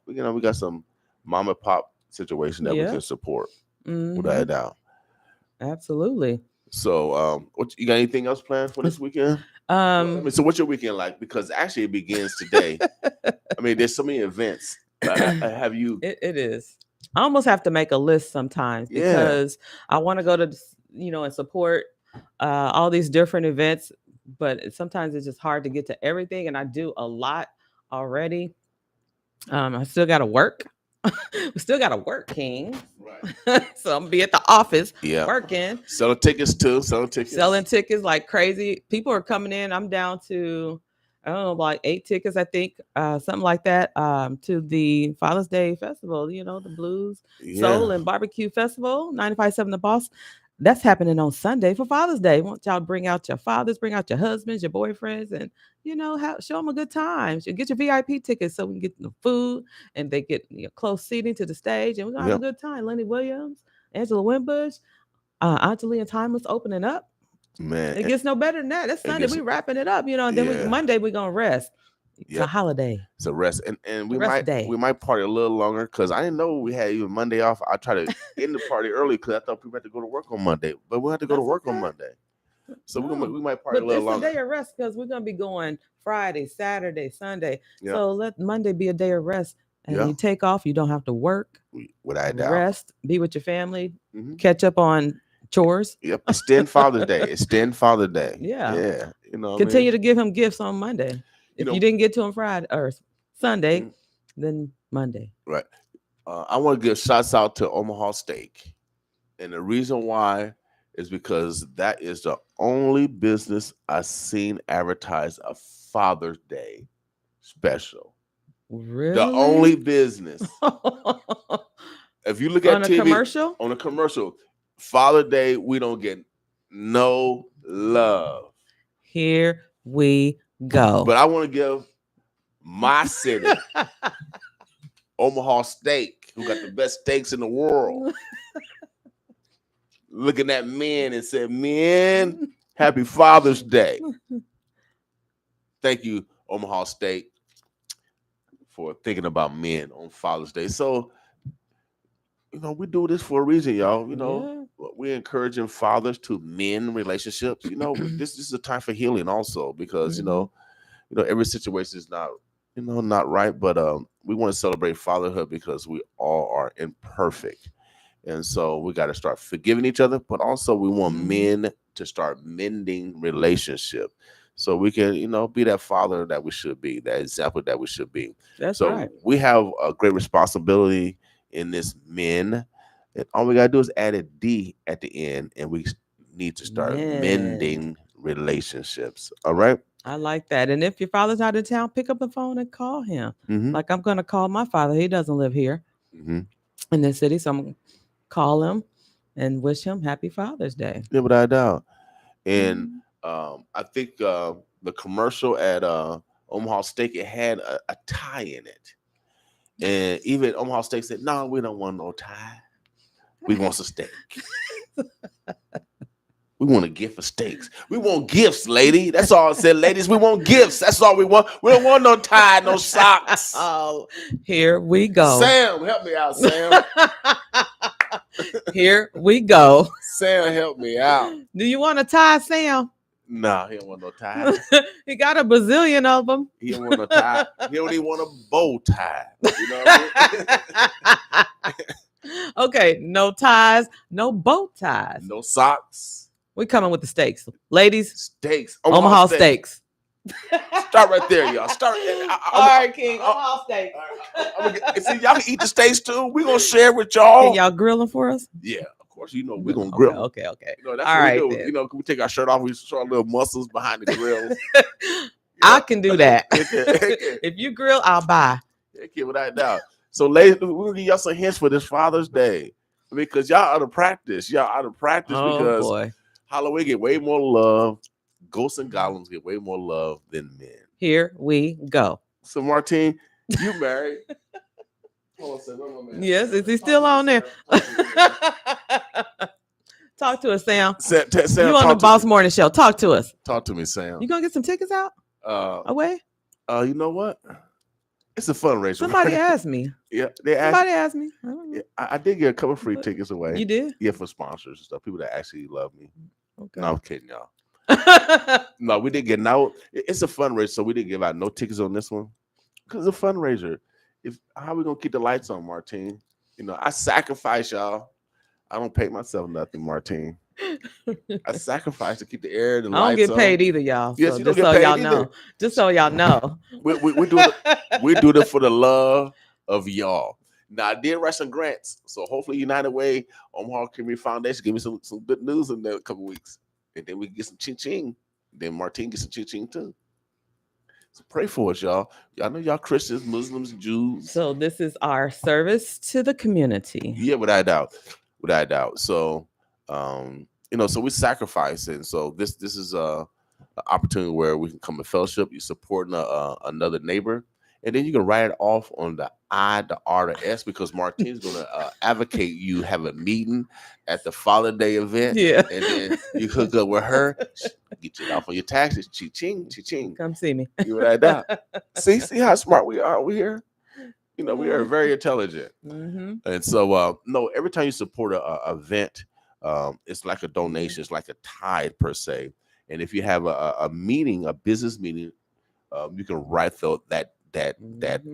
some mom and pop situation that we can support without a doubt. Absolutely. So, what you got? Anything else planned for this weekend? So what's your weekend like? Because actually, it begins today. I mean, there's so many events. Have you? It is. I almost have to make a list sometimes because I want to go to and support all these different events, but sometimes it's just hard to get to everything, and I do a lot already. I still got to work. We still got to work, King. Right. So I'm gonna be at the office working. working. Selling tickets too. Selling tickets like crazy. People are coming in. I'm down to, I don't know, like 8 tickets, I think, something like that, to the Father's Day Festival, you know, the Blues, Soul, and Barbecue Festival, 95.7 The Boss. That's happening on Sunday for Father's Day. Want y'all to bring out your fathers, bring out your husbands, your boyfriends, and, you know, show them a good time. You get your VIP tickets so we can get the food and they get close seating to the stage, and we're going to have a good time. Lenny Williams, Angela Winbush, Auntie and Timeless opening up. Man, it gets no better than that. That's Sunday. We wrapping it up, you know. And then Monday we're gonna rest. It's a holiday. It's a rest, and we might party a little longer because I didn't know we had even Monday off. I try to end the party early because I thought people had to go to work on Monday, but we had to go to work on Monday. So we might party a little longer. It's a day of rest because we're gonna be going Friday, Saturday, Sunday. So let Monday be a day of rest, and you take off. You don't have to work. Without doubt, rest, be with your family, catch up on chores. Yep. Extend Father's Day. Extend Father's Day. Yeah. You know, continue to give him gifts on Monday. If you didn't get to him Friday or Sunday, then Monday. Right. I want to give shouts out to Omaha Steak, and the reason why is because that is the only business I've seen advertise a Father's Day special. Really? The only business. If you look at TV on a commercial. Father's Day, we don't get no love. Here we go. But I want to give my city, Omaha Steak, who got the best steaks in the world, looking at men and said, men, happy Father's Day. Thank you, Omaha Steak, for thinking about men on Father's Day. So, you know, we do this for a reason, y'all. You know, we're encouraging fathers to mend relationships. You know, this is a time for healing also because, you know, every situation is not, not right. But we want to celebrate fatherhood because we all are imperfect. And so we got to start forgiving each other. But also we want men to start mending relationships so we can, be that father that we should be, that example that we should be. That's right. We have a great responsibility in this men, and all we gotta do is add a D at the end, and we need to start mending relationships. All right, I like that. And if your father's out of town, pick up the phone and call him. Like I'm gonna call my father. He doesn't live here in the city, so I'm gonna call him and wish him happy Father's Day. Yeah, without a doubt. And I think the commercial at Omaha Steak, it had a tie in it. And even Omaha Steak said, no, we don't want no tie. We want some steak. We want a gift of steaks. We want gifts, lady. That's all I said, ladies. We want gifts. That's all we want. We don't want no tie, no socks. Oh, here we go. Sam, help me out, Sam. Here we go. Sam, help me out. Do you want a tie, Sam? No, he don't want no tie. He got a bazillion of them. He don't want no tie. He don't even want a bow tie. You know what I mean? Okay, no ties, no bow ties. No socks. We coming with the steaks. Ladies. Steaks. Omaha steaks. Start right there, y'all. Start. All right, King. Omaha steaks. See, y'all can eat the steaks too. We're going to share with y'all. Can y'all grill them for us? Yeah. Course, we're gonna grill. Okay. That's all right, we do. Then. We take our shirt off, we show our little muscles behind the grill. I can do that. If you grill, I'll buy. Okay, without doubt. So, ladies, we'll give y'all some hints for this Father's Day because y'all out of practice. Because Halloween get way more love. Ghosts and golems get way more love than men. Here we go. So, Martine, you married. Yes, is he still on there? Talk to us, Sam. Sam you on the Boss Morning Show. Talk to us. Talk to me, Sam. You gonna get some tickets out? Away? You know what? It's a fundraiser. Somebody asked me. Yeah, somebody asked me. I did get a couple free tickets away. You did? Yeah, for sponsors and stuff. People that actually love me. Okay. No, I'm kidding, y'all. No, we didn't get no. It's a fundraiser, so we didn't give out no tickets on this one because it's a fundraiser. How we gonna keep the lights on, Martine? I sacrifice, y'all. I don't pay myself nothing, Martine. I sacrifice to keep the air and the lights on. I don't get paid either, y'all. Yes, so you don't get paid either. Know. Just so y'all know. We do it for the love of y'all. Now I did write some grants, so hopefully United Way, Omaha Community Foundation, give me some good news in a couple weeks, and then we can get some ching. Then Martine gets some ching too. So pray for us, y'all. Y'all know y'all Christians, Muslims, Jews. So this is our service to the community. Yeah, without a doubt. So, so we sacrifice, and so this is an opportunity where we can come to fellowship. You supporting another neighbor, and then you can write it off on the I, the R, the S, because Martine's going to advocate you have a meeting at the Father Day event. Yeah. And then you hook up with her, get you off on your taxes. Ching. Come see me. You write that. See how smart we are. We here. We are very intelligent. Mm-hmm. And so, no, every time you support a event, it's like a donation. It's like a tithe per se. And if you have a meeting, a business meeting, you can write that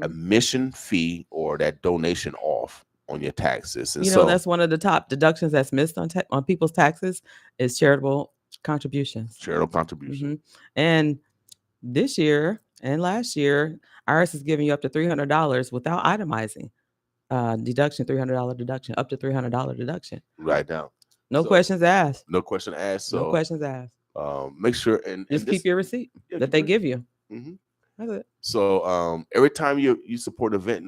admission fee or that donation off on your taxes. And that's one of the top deductions that's missed on people's taxes is charitable contributions. Mm-hmm. And this year and last year, IRS is giving you up to $300 without itemizing deduction, $300 deduction, up to $300 deduction. Right now. No questions asked. No question asked. So no questions asked. Make sure and just keep your receipt that they give you. Mm-hmm. That's it. So every time you support an event,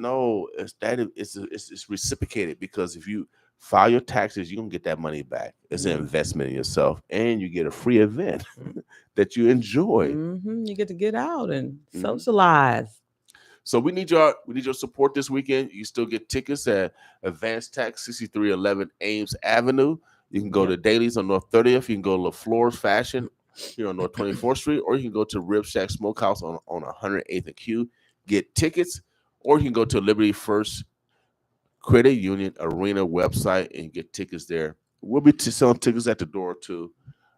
it's reciprocated, because if you file your taxes, you're gonna get that money back. It's an investment in yourself, and you get a free event that you enjoy. Mm-hmm. You get to get out and socialize. So we need your support this weekend. You still get tickets at Advanced Tax 6311 Ames Avenue. You can go to Daly's on North 30th. You can go to LaFleur's Fashion here on North 24th Street, or you can go to Rib Shack Smokehouse on 108th and Q, get tickets, or you can go to Liberty First Credit Union Arena website and get tickets there. We'll be selling tickets at the door too,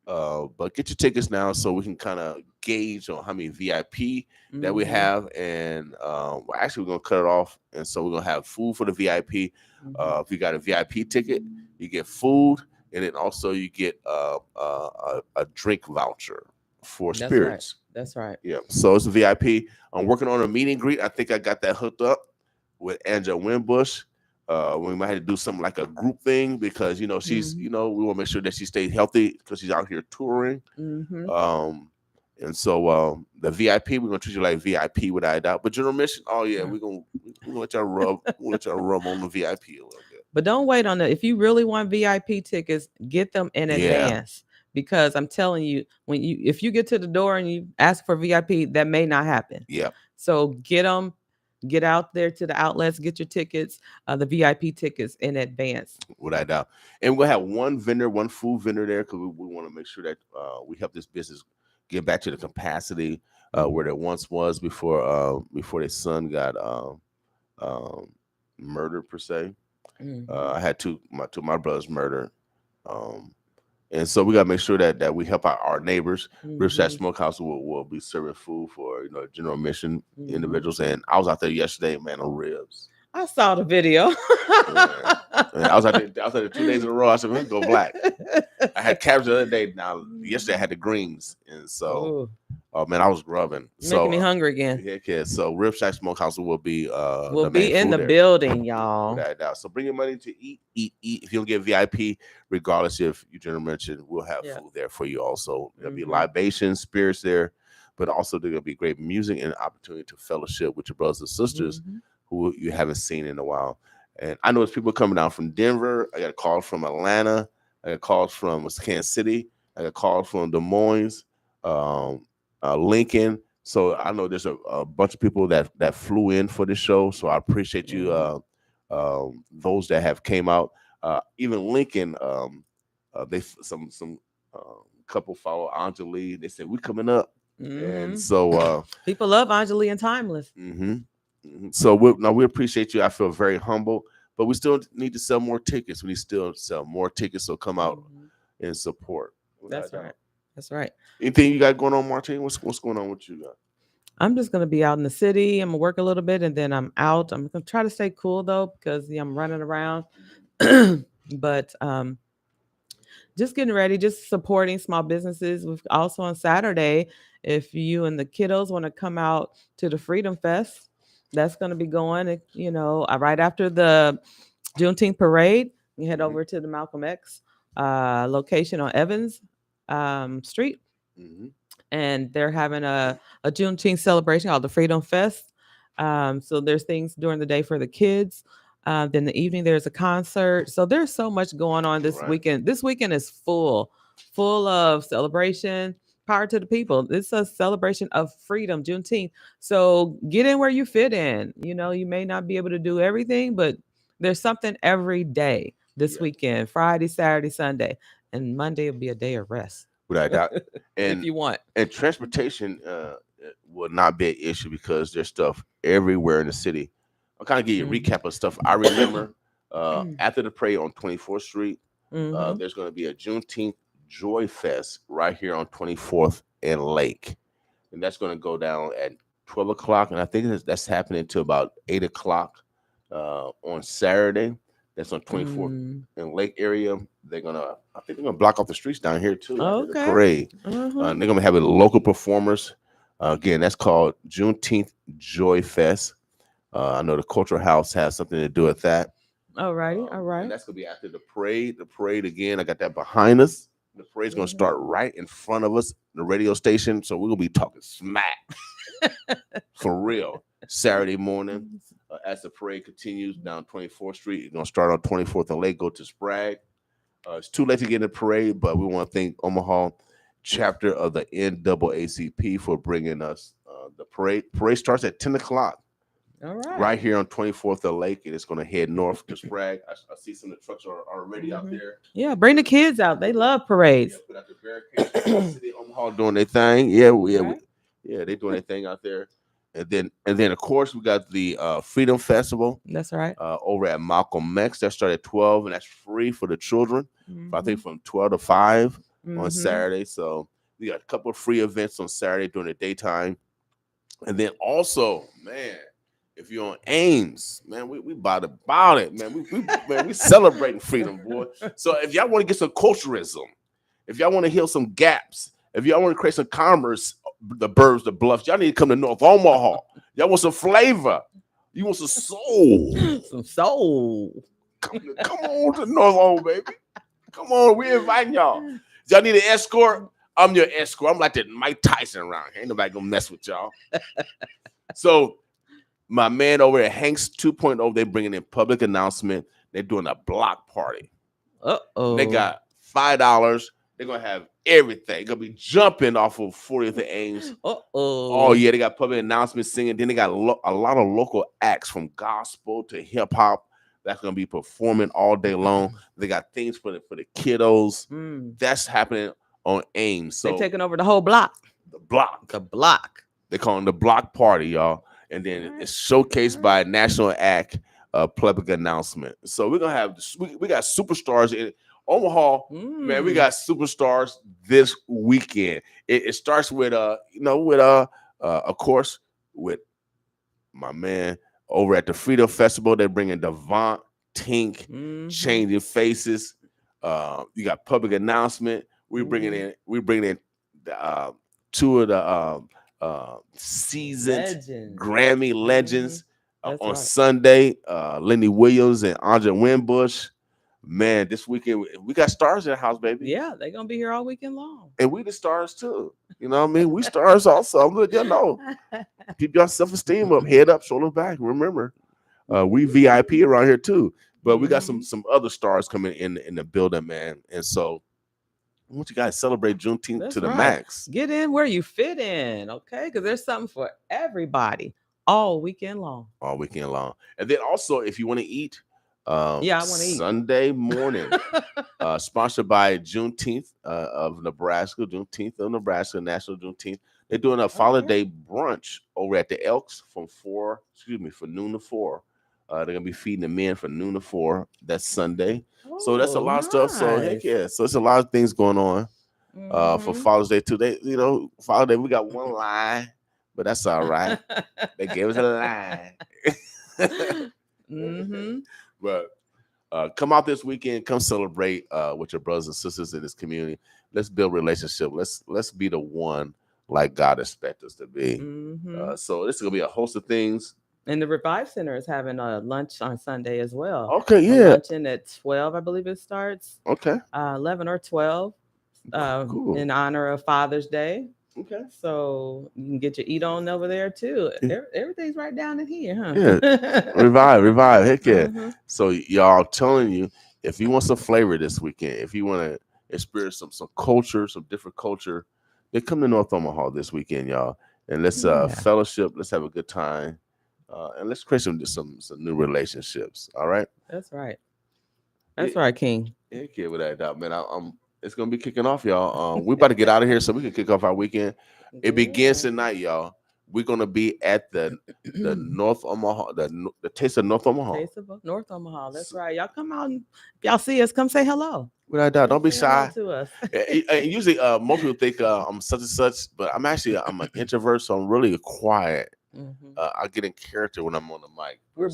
but get your tickets now so we can kind of gauge on how many VIP that we have, and we're gonna cut it off, and so we're gonna have food for the VIP. If you got a VIP ticket, you get food. And then also you get a drink voucher for spirits. That's right. Yeah. So it's a VIP. I'm working on a meet and greet. I think I got that hooked up with Angela Winbush. We might have to do something like a group thing, because she's we want to make sure that she stays healthy because she's out here touring. Mm-hmm. And so the VIP, we're gonna treat you like VIP without a doubt. But general mission, we're gonna let y'all rub on the VIP a little bit. But don't wait on that. If you really want VIP tickets, get them in advance, because I'm telling you, if you get to the door and you ask for VIP, that may not happen. Yeah. So get them, get out there to the outlets, get your tickets, the VIP tickets in advance. Without doubt. And we'll have one food vendor there, because we want to make sure that we help this business get back to the capacity where it once was before their son got murdered per se. I had my brothers murdered, and so we got to make sure that we help out our neighbors. Rib Shack Smokehouse will be serving food for general mission individuals, and I was out there yesterday, man, on ribs. I saw the video. I was out there 2 days in a row. I said, let's go black. I had cabs the other day. Now yesterday I had the greens, and so man, I was grubbing. Making me hungry again. Yeah. So Rib Shack Smokehouse will be in the building, y'all. So bring your money to eat. If you don't get VIP, regardless if you general mention, we'll have food there for you. Also, there'll be libations, spirits there, but also there'll be great music and opportunity to fellowship with your brothers and sisters who you haven't seen in a while. And I know there's people coming down from Denver. I got calls from Atlanta. I got calls from Kansas City. I got calls from Des Moines, Lincoln. So I know there's a bunch of people that flew in for this show. So I appreciate you, those that have came out. Even Lincoln, they some couple follow Anjali. They said we're coming up, and so people love Anjali and Timeless. So we appreciate you. I feel very humble, but we still need to sell more tickets. We need to still sell more tickets. So come out and support. That's right. Anything you got going on, Martine? What's going on with you guys? I'm just going to be out in the city. I'm going to work a little bit, and then I'm out. I'm going to try to stay cool, though, because I'm running around. But just getting ready, just supporting small businesses. We've also on Saturday, if you and the kiddos want to come out to the Freedom Fest, That's going to be going, right after the Juneteenth parade. You head over to the Malcolm X location on Evans Street. And they're having a Juneteenth celebration called the Freedom Fest. So there's things during the day for the kids. Then the evening there's a concert. So there's so much going on this weekend. This weekend is full of celebration. Power to the people. It's a celebration of freedom, Juneteenth. So get in where you fit in. You may not be able to do everything, but there's something every day this weekend, Friday, Saturday, Sunday, and Monday will be a day of rest. Without doubt. And if you want. And transportation will not be an issue because there's stuff everywhere in the city. I'll kind of give you a recap of stuff I remember. After the parade on 24th Street, there's going to be a Juneteenth Joy Fest right here on 24th and Lake. And that's going to go down at 12 o'clock. And I think that's happening to about 8 o'clock on Saturday. That's on 24th and Lake area. I think they're gonna block off the streets down here too. The parade. They're gonna have local performers. Again, that's called Juneteenth Joy Fest. I know the Cultural House has something to do with that. All right. And that's gonna be after the parade. The parade again. I got that behind us. The parade's gonna start right in front of us, the radio station. So we're gonna be talking smack for real. Saturday morning. As the parade continues down 24th Street, it's going to start on 24th and Lake, go to Sprague. It's too late to get in the parade, but we want to thank Omaha chapter of the NAACP for bringing us the parade. Parade starts at 10 o'clock. All right. Right here on 24th and Lake, and it's going to head north to Sprague. I see some of the trucks are already out there. Yeah, bring the kids out. They love parades. Put out the barricades. City of Omaha doing their thing. They're doing their thing out there. And then of course we got the Freedom Festival. That's right. Over at Malcolm X. That started at 12 and that's free for the children. I think from 12 to 5 on Saturday. So we got a couple of free events on Saturday during the daytime. And then also, man, if you're on Ames, man, we about it, man. We celebrating freedom, boy. So if y'all want to get some culturalism, if y'all want to heal some gaps, if y'all want to create some commerce, the burbs, the bluffs, y'all need to come to North Omaha. Y'all want some flavor. You want some soul. Some soul. Come on to North Omaha, baby. Come on, we inviting y'all. Y'all need an escort? I'm your escort. I'm like the Mike Tyson around here. Ain't nobody gonna mess with y'all. So my man over at Hanks 2.0, they're bringing in public announcement. They're doing a block party. They got $5. They're gonna have everything. Gonna be jumping off of 40th and Ames. Oh yeah, they got public announcements singing. Then they got a lot of local acts from gospel to hip hop that's gonna be performing all day long. They got things for the kiddos. That's happening on Ames. So they're taking over the whole block. The block. They call it the block party, y'all. And then it's showcased by a national act, public announcement. So we're gonna have we got superstars in Omaha, man. We got superstars this weekend. It starts with of course, with my man over at the Freedom Festival. They're bringing Devont, Tink, Changing Faces. You got public announcement. We're bringing in two of the seasoned Grammy legends on Sunday. Lenny Williams and Andre Winbush. Man, this weekend we got stars in the house, baby. Yeah, they're gonna be here all weekend long. And we the stars too. You know what I mean? We stars also. I'm letting y'all know. Keep your self-esteem up, head up, shoulder back. Remember, we VIP around here too. But we got some other stars coming in the building, man. And so I want you guys to celebrate Juneteenth to the max. Get in where you fit in, okay? Because there's something for everybody all weekend long. All weekend long. And then also, if you want to eat, I want to eat Sunday morning, sponsored by Juneteenth of Nebraska, National Juneteenth. They're doing a Father's Day brunch over at the Elks from noon to 4. They're gonna be feeding the men from noon to 4. That's Sunday. So that's a lot of stuff. So heck yeah. So it's a lot of things going on for Father's Day today. Father's Day, we got one line, but that's all right. They gave us a line. But come out this weekend, come celebrate with your brothers and sisters in this community. Let's build relationship. Let's be the one like God expects us to be. So this is gonna be a host of things. And the Revive Center is having a lunch on Sunday as well. Okay, A yeah. luncheon at 12, I believe it starts. Okay. 11 or 12, Cool. in honor of Father's Day. Okay. So you can get your eat on over there too. Yeah. Everything's right down in here, huh? Yeah. Revive. Heck yeah. Mhm. So y'all, I'm telling you, if you want some flavor this weekend, if you want to experience some culture, some different culture, then come to North Omaha this weekend, y'all. And let's fellowship, let's have a good time. And let's create some new relationships. All right. That's right. That's right, King. Heck yeah, without a doubt, man. It's gonna be kicking off, y'all. We're about to get out of here so we can kick off our weekend. It begins tonight, y'all. We're gonna be at the North Omaha, the Taste of North Omaha. Taste of North Omaha. That's right. Y'all come out and if y'all see us, come say hello. Without a doubt, don't be shy. To us. Usually, most people think I'm such and such, but I'm an introvert, so I'm really quiet. Mm-hmm. I get in character when I'm on the mic. We're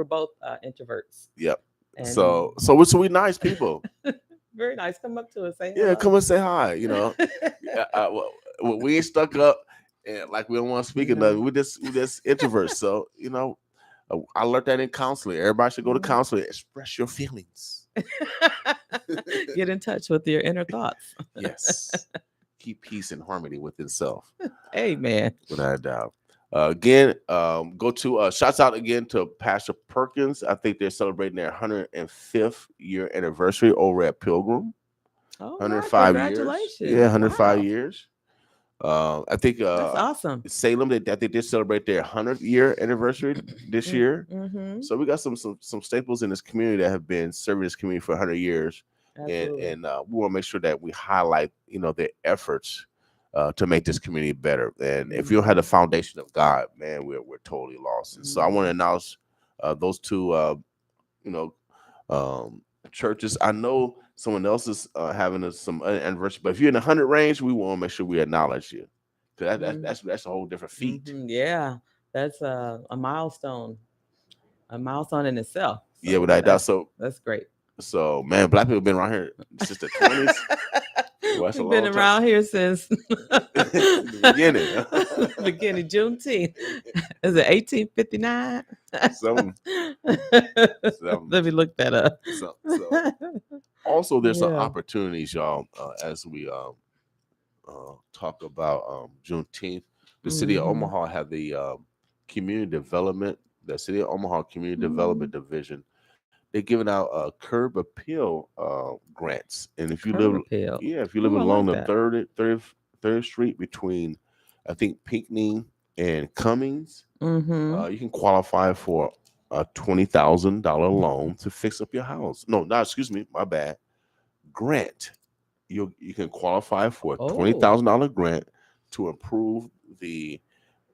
both introverts. Yep. And so we nice people. Very nice. Come up to us, say hello. Yeah, come and say hi. You know, we ain't stuck up and like we don't want to speak enough. We just introverts. So you know, I learned that in counseling. Everybody should go to counseling. Express your feelings. Get in touch with your inner thoughts. Yes. Keep peace and harmony within self. Amen. Without a doubt. Again, go to shouts out again to Pastor Perkins. I think they're celebrating their 105th year anniversary over at Pilgrim. 105 years. Congratulations. Yeah, 105 years. I think that's awesome. Salem, I think they celebrate their 100th year anniversary this year. Mm-hmm. So we got some staples in this community that have been serving this community for 100 years. Absolutely. And we want to make sure that we highlight, their efforts to make this community better. And if you don't have the foundation of God, man, we're totally lost. And so I want to announce those two, churches. I know someone else is having some anniversary, but if you're in the 100 range, we want to make sure we acknowledge you. That's a whole different feat. Mm-hmm. Yeah, that's a milestone in itself. So yeah, without doubt. So that's great. So man, Black people have been around here since the 20s. Well, we've been around here since the beginning. Beginning Juneteenth. Is it 1859? Let me look that up. Also, there's some opportunities, y'all, as we talk about Juneteenth. The city of Omaha have the community development. The city of Omaha Community Development Division. They're giving out curb appeal grants, and if you live along the 3rd Street between, I think, Pinckney and Cummings, you can qualify for a $20,000 loan to fix up your house. No, my bad. Grant. You can qualify for a $20,000 grant to improve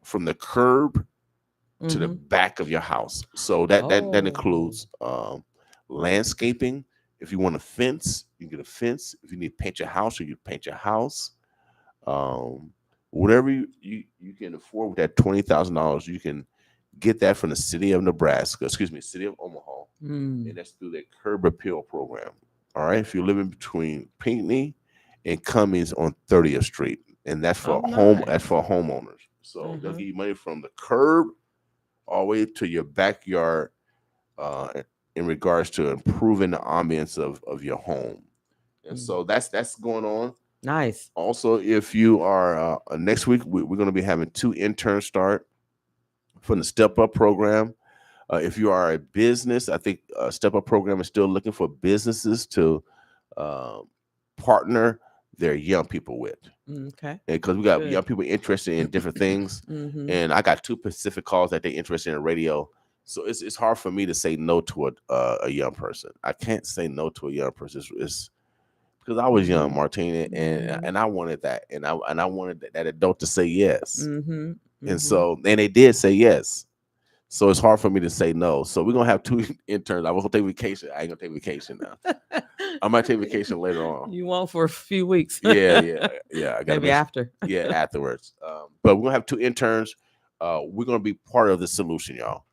from the curb to the back of your house. So that includes landscaping. If you want a fence, you can get a fence. If you need to paint your house, you can paint your house. Whatever you can afford with that $20,000, you can get that from the city of city of Omaha. And that's through their curb appeal program. All right. If you're living between Pinckney and Cummings on 30th Street, and that's for that's for homeowners. So they'll give you money from the curb all the way to your backyard in regards to improving the ambience of your home. And so that's going on. Nice. Also, if you are next week, we're going to be having 2 interns start from the Step Up program. If you are a business, I think Step Up program is still looking for businesses to partner their young people with. Okay. Because we got young people interested in different things. And I got 2 Pacific calls that they're interested in radio. So it's hard for me to say no to a young person. I can't say no to a young person. It's because I was young, Martina, and I wanted that. And I wanted that adult to say yes. And so, and they did say yes. So it's hard for me to say no. So we're going to have 2 interns. I was going to take vacation. I ain't going to take vacation now. I might take vacation later on. You won't for a few weeks. Yeah. Maybe after. Yeah, afterwards. But we're going to have 2 interns. We're going to be part of the solution, y'all.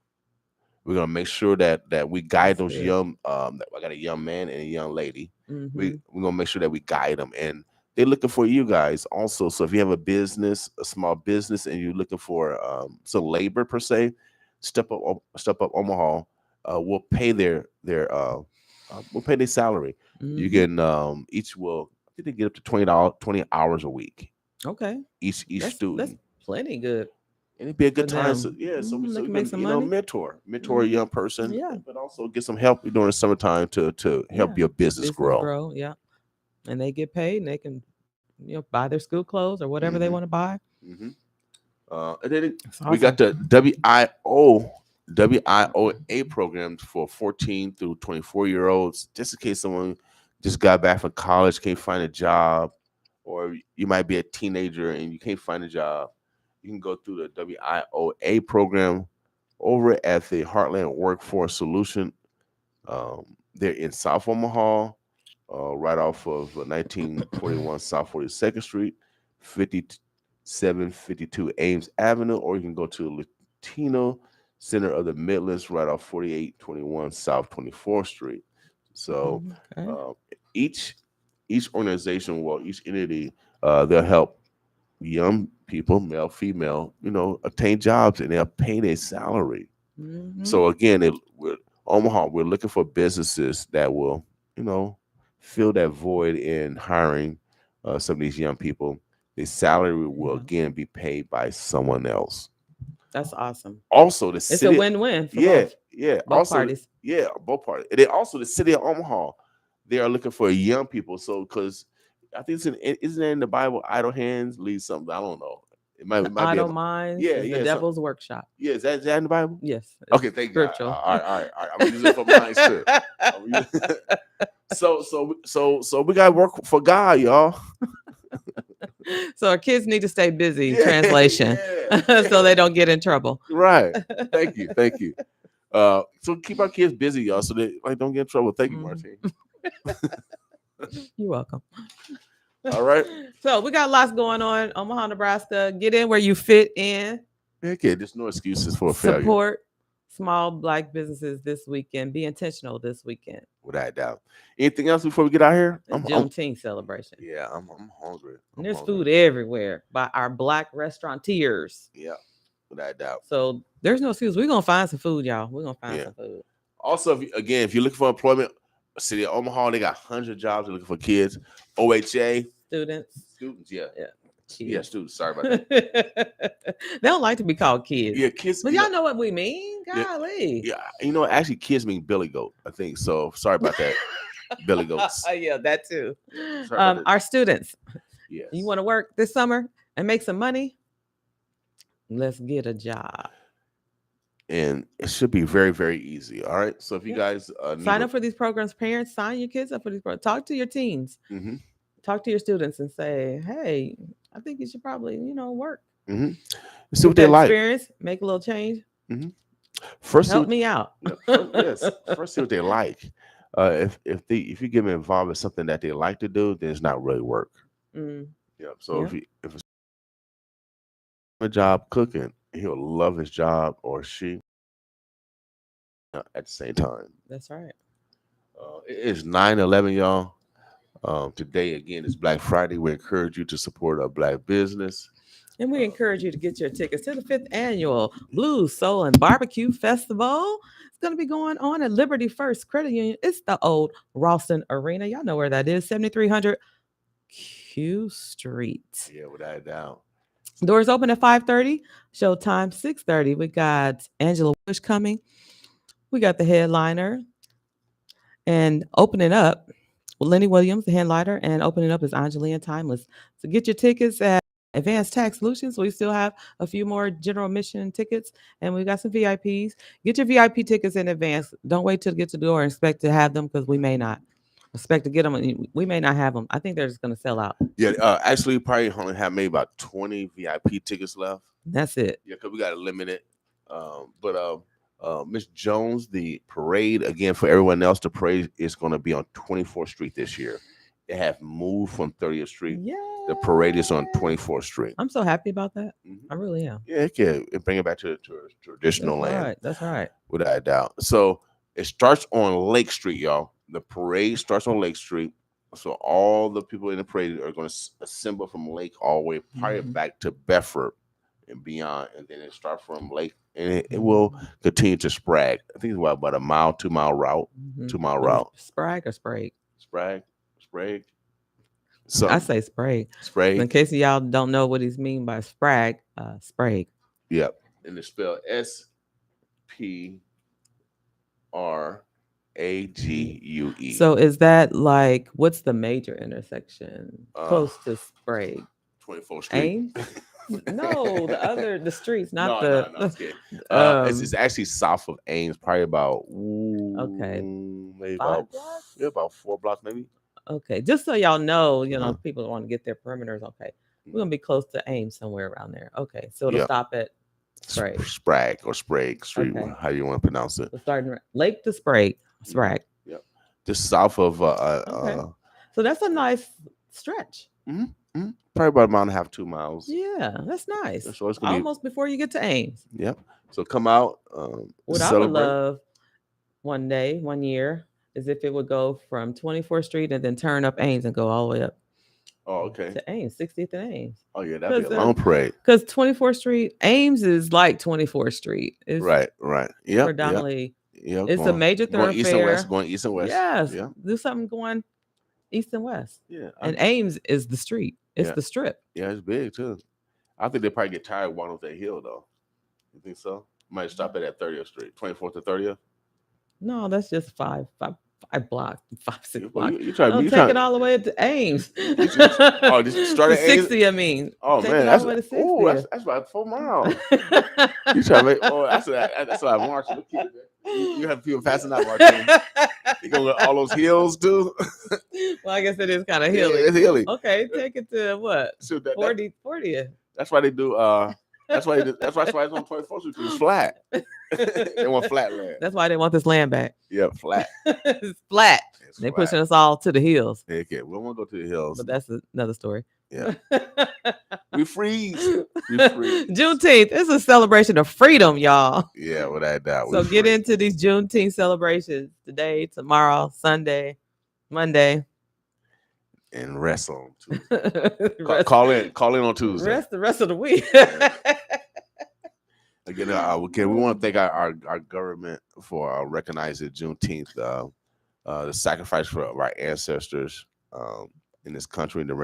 We're going to make sure that we guide those young, I got a young man and a young lady. We're going to make sure that we guide them. And they're looking for you guys also. So if you have a small business, and you're looking for some labor per se, Step Up Omaha will pay their will pay their salary. You can each will I think they get up to $20 hours a week. Okay. Each That's student. plenty good. And it'd be a good for time. them. So so They we can make can some money. mentor a young person, Yeah. but also get some help during the summertime to help your business grow. Yeah. And they get paid and they can buy their school clothes or whatever they want to buy. And then we got the WIOA programs for 14 through 24-year-olds, just in case someone just got back from college, can't find a job, or you might be a teenager and you can't find a job. You can go through the WIOA program over at the Heartland Workforce Solution. They're in South Omaha, right off of 1941 South 42nd Street, 5752 Ames Avenue, or you can go to Latino Center of the Midlands, right off 4821 South 24th Street. So each organization, each entity, they'll help young people, male, female, obtain jobs, and they'll pay their salary. So again, Omaha, we're looking for businesses that will, fill that void in hiring some of these young people. The salary will again be paid by someone else. That's awesome. Also, the it's city, a win-win for both parties. Yeah, both parties. And then also the city of Omaha, they are looking for young people. So because I think isn't it in the Bible, idle hands lead something. I don't know. It might idle be minds is the devil's workshop. Yeah, is that in the Bible? Yes. Okay, thank you. All right. I'm using it for mine too. So we gotta work for God, y'all. So our kids need to stay busy. Translation, so they don't get in trouble. Right. Thank you. So keep our kids busy, y'all, so they don't get in trouble. Thank you, Martine. You're welcome. All right. So we got lots going on. Omaha, Nebraska. Get in where you fit in. Okay, there's no excuses for failure. Support small Black businesses this weekend. Be intentional this weekend. Without a doubt. Anything else before we get out here? Juneteenth celebration. Yeah, I'm hungry. And there's food everywhere by our Black restaurateurs. Yeah, without a doubt. So there's no excuse. We're gonna find some food, y'all. We're gonna find some food. Also, if you're looking for employment, city of Omaha, they got 100 jobs. They're looking for kids. OHA. Students, yeah. Yeah, students. Sorry about that. They don't like to be called kids. Yeah, kids. But y'all know what we mean. Golly. Yeah, actually, kids mean billy goat, I think. So sorry about that. Billy goats. Yeah, that too. Our students. Yes. You want to work this summer and make some money? Let's get a job. And it should be very, very easy. All right. So if you guys sign up for these programs, parents, sign your kids up for these programs. Talk to your teens. Talk to your students and say, hey, I think you should probably, work. See what they like. Experience, make a little change. First, help me out. First, see what they like. If you get them involved in something that they like to do, then it's not really work. So if it's a job cooking, he'll love his job, or she at the same time. That's right. It is 9/11, y'all. Today again is Black Friday. We encourage you to support a Black business. And we encourage you to get your tickets to the 5th annual Blues, Soul, and Barbecue Festival. It's going to be going on at Liberty First Credit Union. It's the old Ralston Arena. Y'all know where that is, 7300 Q Street. Yeah, without a doubt. Doors open at 5:30. Showtime 6:30. We got Angela Bush coming. We got the headliner. And opening up, Lenny Williams, the headliner, and opening up is Angelia Timeless. So get your tickets at Advanced Tax Solutions. We still have a few more general admission tickets, and we got some VIPs. Get your VIP tickets in advance. Don't wait till to get to the door and expect to have them, because we may not. Expect to get them. We may not have them. I think they're just going to sell out. Yeah, actually, probably only have maybe about 20 VIP tickets left. That's it. Yeah, because we got to limit it. But Miss Jones, the parade, again, for everyone else, the parade is going to be on 24th Street this year. They have moved from 30th Street. Yeah. The parade is on 24th Street. I'm so happy about that. I really am. Yeah, it can bring it back to traditional land. Right. That's right. Without a doubt. So it starts on Lake Street, y'all. The parade starts on Lake Street. So all the people in the parade are going to assemble from Lake all the way probably back to Bedford and beyond. And then it starts from Lake and it will continue to sprag. I think it's about a mile, 2 mile route, 2 mile route. Sprag or Sprague? Sprague. So I say Sprague. Sprague. In case y'all don't know what he's mean by Sprague, Sprague. Yep, and it's spelled SPRAGUE. So is that like what's the major intersection close to Sprague? 24th Street. Ames? No, the streets, not no, it's actually south of Ames, probably about maybe about 4 blocks, maybe. Okay, just so y'all know, people want to get their perimeters. Okay, we're gonna be close to Ames somewhere around there. Okay, so it'll stop at Sprague. Sprague or Sprague Street, how you want to pronounce it? So starting Lake to Sprague. Yep, just south of. So that's a nice stretch. Probably about a mile and a half, 2 miles. Yeah, that's nice. So it's almost before you get to Ames. Yep. So come out. What I would love one year, is if it would go from 24th Street and then turn up Ames and go all the way up. Oh, okay. To Ames, 60th and Ames. Oh, yeah, that'd be a long parade. Because 24th Street, Ames is like 24th Street. It's right. Yeah. Predominantly, it's a major thoroughfare. Going east and west. Yes. Yeah. Do something going east and west. Yeah. And Ames is the street. It's the strip. Yeah, it's big too. I think they probably get tired walking up that hill though. You think so? Might stop at 30th Street, 24th to 30th. No, that's just five blocks, 6 blocks. You try to take it all the way to Ames. Just start at 60. Ames? I mean, oh man, that's about 4 miles. You try to make? Oh, that's what I march. You have people passing out marching. You go with all those hills too. Well, I guess it is kind of hilly. Yeah, it's hilly. Okay, take it to what? 40th. That's why they do. That's why it's on 24th Street. It's flat. They want flat land. That's why they want this land back. Yeah, flat. It's flat. They're pushing us all to the hills. Okay, we don't want to go to the hills. But that's another story. Yeah. We freeze. Juneteenth. It's a celebration of freedom, y'all. Yeah, without doubt. So get into these Juneteenth celebrations today, tomorrow, Sunday, Monday. And rest on Tuesday. Call in on Tuesday. Rest the rest of the week. Again, we want to thank our government for recognizing Juneteenth, the sacrifice for our ancestors in this country, the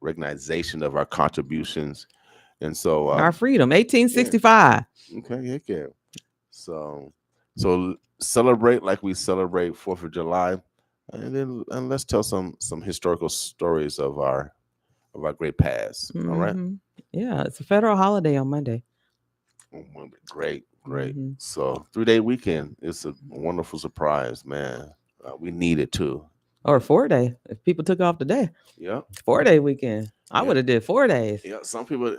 recognition of our contributions, and so our freedom, 1865. Yeah. Okay, So celebrate like we celebrate 4th of July. And let's tell some historical stories of our great past. All right. Yeah, it's a federal holiday on Monday. Great. So 3-day weekend. It's a wonderful surprise, man. We need it too. Or 4-day if people took off today. Yeah. 4-day weekend. I would have did 4 days. Yeah. Some people.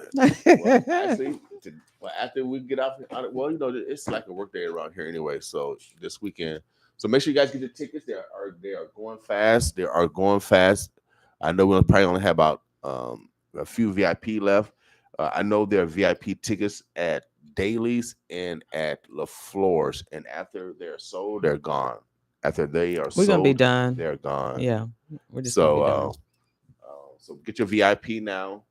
After we get off, it's like a work day around here anyway. So this weekend. So make sure you guys get the tickets. They are going fast. I know we'll probably only have about a few VIP left. I know there are VIP tickets at Daly's and at LaFleur's, and after they're sold, they're gone. After they are we're gonna be done. They're gone. Yeah, we're just so get your VIP now.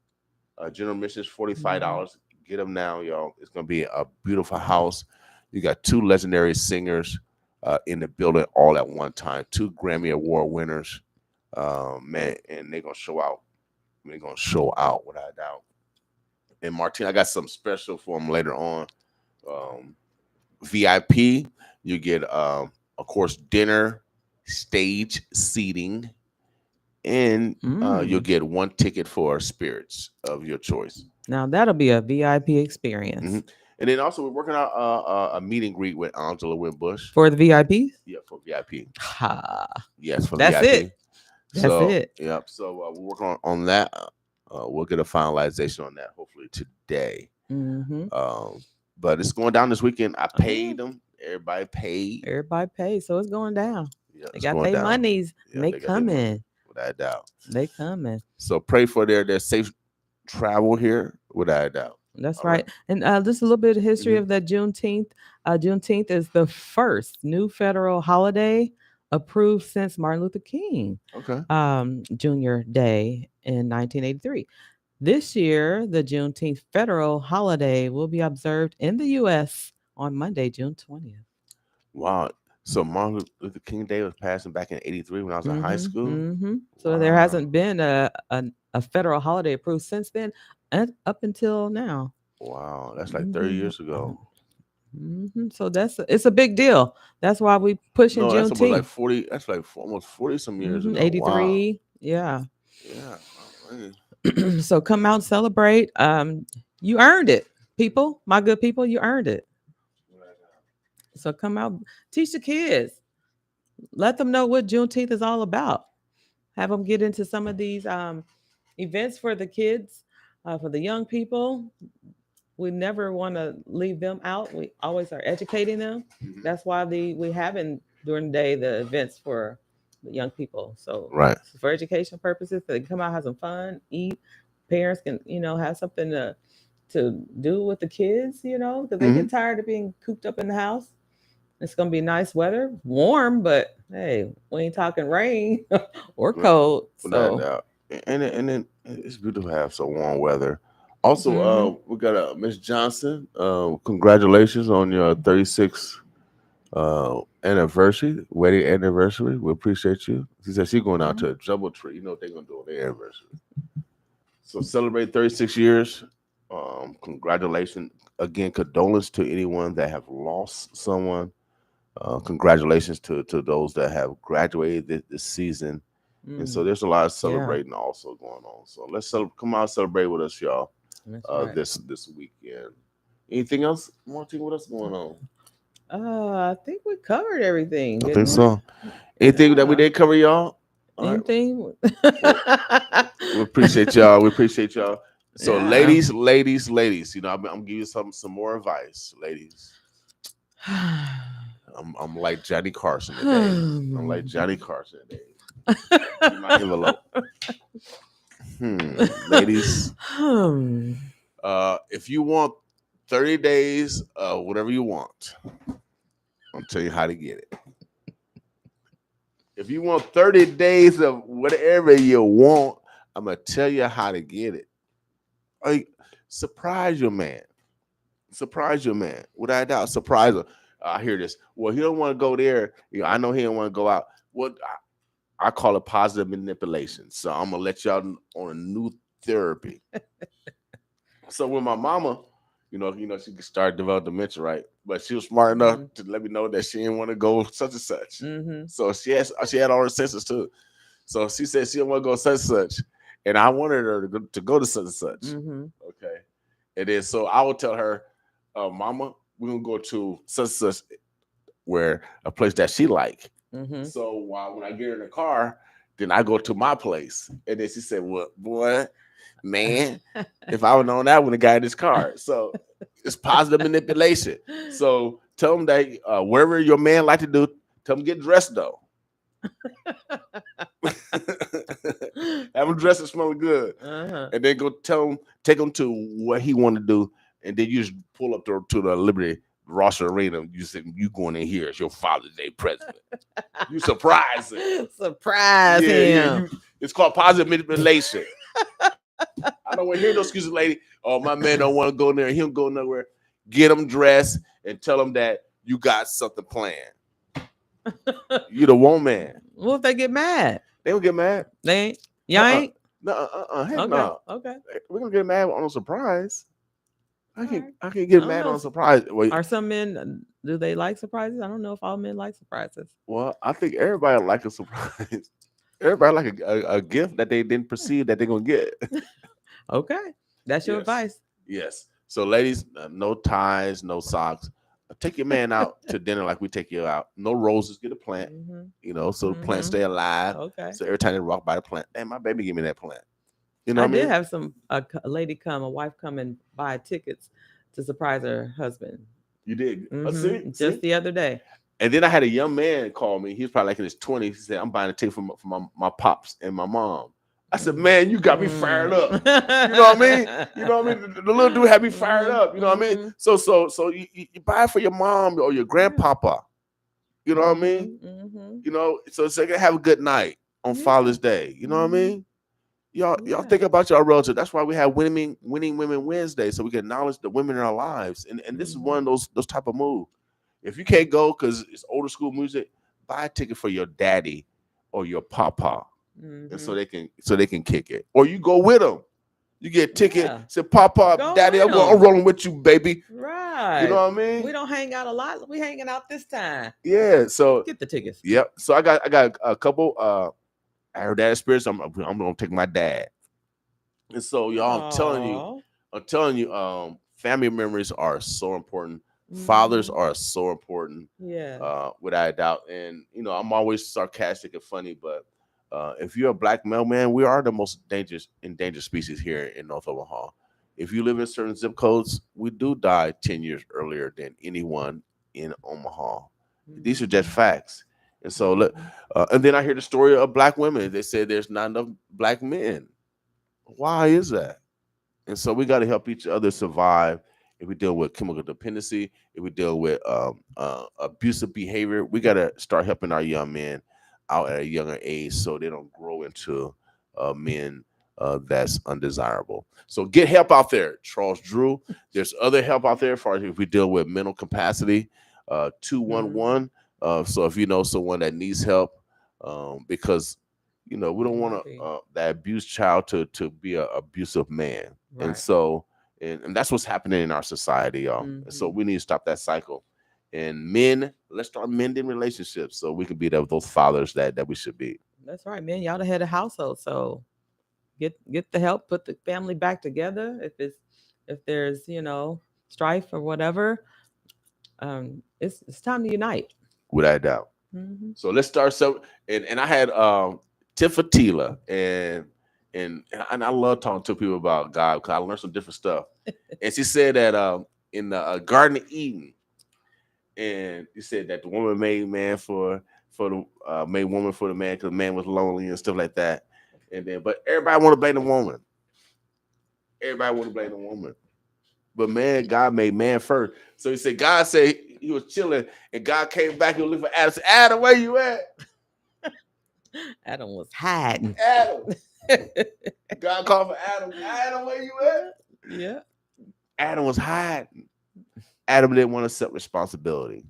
General admission is $45. Get them now, y'all. It's gonna be a beautiful house. You got 2 legendary singers in the building all at one time. 2 Grammy Award winners, man, and they're gonna show out. They're gonna show out without a doubt. And Martin, I got something special for them later on. VIP, you get of course dinner, stage seating, and you'll get 1 ticket for spirits of your choice. Now that'll be a VIP experience. And then also we're working out a meet and greet with Angela Winbush for the VIPs. Yeah, for VIP. Yes, for that's VIP. That's it. Yep. So we're working on that. We'll get a finalization on that hopefully today. But it's going down this weekend. I paid them. Everybody paid. So it's going down. Yeah, they got their monies. Yeah, they coming. Without a doubt. They coming. So pray for their safe travel here. Without a doubt. That's right. And just a little bit of history of that Juneteenth. Juneteenth is the first new federal holiday approved since Martin Luther King Jr. Day in 1983. This year, the Juneteenth federal holiday will be observed in the U.S. on Monday, June 20th. Wow. So Martin Luther King Day was passing back in '83 when I was in high school. So there hasn't been a federal holiday approved since then, and up until now. Wow, that's like 30 years ago. So it's a big deal. That's why we pushing That's Juneteenth. almost like 40. That's like almost 40 some years ago. 83. Wow. Yeah. Yeah. So come out and celebrate. You earned it, people. My good people, you earned it. So come out, teach the kids. Let them know what Juneteenth is all about. Have them get into some of these events for the kids, for the young people. We never want to leave them out. We always are educating them. That's why we having during the day the events for the young people. So for education purposes, so they can come out, have some fun, eat. Parents can have something to do with the kids, because they get tired of being cooped up in the house. It's gonna be nice weather, warm, but hey, we ain't talking rain or cold. So and then it's beautiful to have some warm weather. Also, we got Miss Johnson. Congratulations on your 36th anniversary, wedding anniversary. We appreciate you. She said she's going out to a Jumbletree. You know what they're gonna do on their anniversary. So celebrate 36 years. Congratulations again. Condolence to anyone that have lost someone. Congratulations to those that have graduated this season. And so there's a lot of celebrating also going on. So let's come out and celebrate with us, y'all. This weekend. Anything else? Martin, what else going on? I think we covered everything. I think so. Anything that we didn't cover, y'all? Anything? We appreciate y'all. We appreciate y'all. So, ladies, I'm giving you some more advice, ladies. I'm like Johnny Carson today. I'm like Johnny Carson today. My envelope. Ladies, if you want 30 days of whatever you want, I'll tell you how to get it. If you want 30 days of whatever you want, I'm going to tell you how to get it. Surprise your man. Surprise your man. Without a doubt, surprise him. I hear this. Well, he don't want to go there. I know he don't want to go out. What I call it positive manipulation. So I'm gonna let y'all on a new therapy. So when my mama, she started developing dementia, right? But she was smart enough to let me know that she didn't want to go such and such. So she had all her senses too. So she said she didn't want to go such and such, and I wanted her to go to such and such. Okay, and then so I would tell her, Mama, we're gonna go to such and such, where a place that she like. So when I get her in the car, then I go to my place, and then she said, "Well, boy, man, if I would known that, I would have got in this car." So it's positive manipulation. So tell them that wherever your man like to do, tell him get dressed though. Have him dressed and smelling good, and then go take him to what he want to do, and then you just pull up to the Liberty Ross Arena. You say you going in here as your Father's Day present. You surprise him. Surprise him. It's called positive manipulation. I don't want to hear no excuses, lady. Oh, my man don't want to go there. He don't go nowhere. Get him dressed and tell him that you got something planned. You the one man. What if they get mad? They don't get mad. They ain't. Y'all ain't? No. Okay. We're gonna get mad on a surprise. I can get mad on a surprise. Are some men, do they like surprises? I don't know if all men like surprises. Well, I think everybody like a surprise. Everybody like a gift that they didn't perceive that they're gonna get. Okay, that's your advice. Yes. So, ladies, no ties, no socks. Take your man out to dinner like we take you out. No roses. Get a plant. So the plant stay alive. Okay. So every time they walk by the plant, hey, my baby, give me that plant. I did have a lady a wife come and buy tickets to surprise her husband. You did? Just the other day. And then I had a young man call me. He was probably like in his 20s. He said, I'm buying a ticket for my pops and my mom. I said, man, you got me fired up. You know what I mean? The little dude had me fired up. You know what I mean? So you buy it for your mom or your grandpapa. You know what I mean? So they can have a good night on Father's Day. You know what I mean? Y'all think about y'all relatives. That's why we have winning women Wednesday, so we can acknowledge the women in our lives. And this is one of those type of moves. If you can't go because it's older school music, buy a ticket for your daddy or your papa, and so they can kick it. Or you go with them. You get a ticket. Say, Papa, Go Daddy, with I'm rolling with you, baby. Right. You know what I mean? We don't hang out a lot. We hanging out this time. Yeah. So get the tickets. Yep. So I got a couple. I heard that experience. I'm gonna take my dad. And so y'all, I'm telling you, family memories are so important. Fathers are so important. Yeah. Without a doubt. And I'm always sarcastic and funny, but if you're a black male man, we are the most endangered species here in North Omaha. If you live in certain zip codes, we do die 10 years earlier than anyone in Omaha. These are just facts. And so, and then I hear the story of black women. They say there's not enough black men. Why is that? And so we got to help each other survive. If we deal with chemical dependency, if we deal with abusive behavior, we got to start helping our young men out at a younger age so they don't grow into men that's undesirable. So get help out there, Charles Drew. There's other help out there for if we deal with mental capacity, 211. So if you know someone that needs help, because we don't want that abused child to be an abusive man, right. And so and that's what's happening in our society, y'all. And so we need to stop that cycle. And men, let's start mending relationships so we can be those fathers that we should be. That's right, man. Y'all the head of household, so get the help, put the family back together. If there's strife or whatever, it's time to unite. Without a doubt. So let's start. And I had Tifatila, and I love talking to people about God because I learned some different stuff. And she said that in the Garden of Eden. And he said that the woman made man made woman for the man because the man was lonely and stuff like that. And then, but everybody want to blame the woman. Everybody want to blame the woman. But God made man first. So he said, God said he was chilling, and God came back and looked for Adam. Said, Adam, where you at? Adam was hiding. Adam. God called for Adam. Adam, where you at? Yeah. Adam was hiding. Adam didn't want to accept responsibility.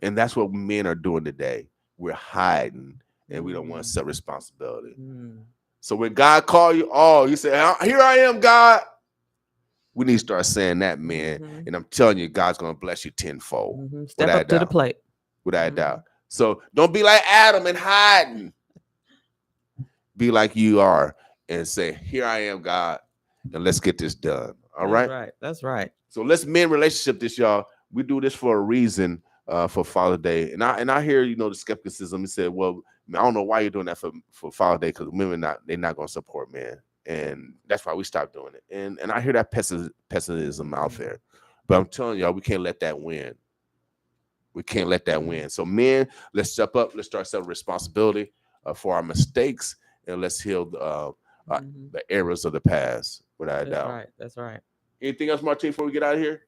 And that's what men are doing today. We're hiding and we don't want to accept responsibility. So when God called you, you say, here I am, God. We need to start saying that, man. And I'm telling you, God's going to bless you tenfold. Step up to the plate. Without a doubt. So don't be like Adam and hiding. Be like you are and say, here I am, God. And let's get this done. All right? That's right. So let's mend relationship this, y'all. We do this for a reason, for Father's Day. And I hear, the skepticism. He said, well, I don't know why you're doing that for Father's Day, because women they're not going to support men. And that's why we stopped doing it. And I hear that pessimism out there. But I'm telling y'all, we can't let that win. We can't let that win. So men, let's step up. Let's start accepting responsibility for our mistakes. And let's heal the errors of the past, without a doubt. That's right. Anything else, Martine, before we get out of here?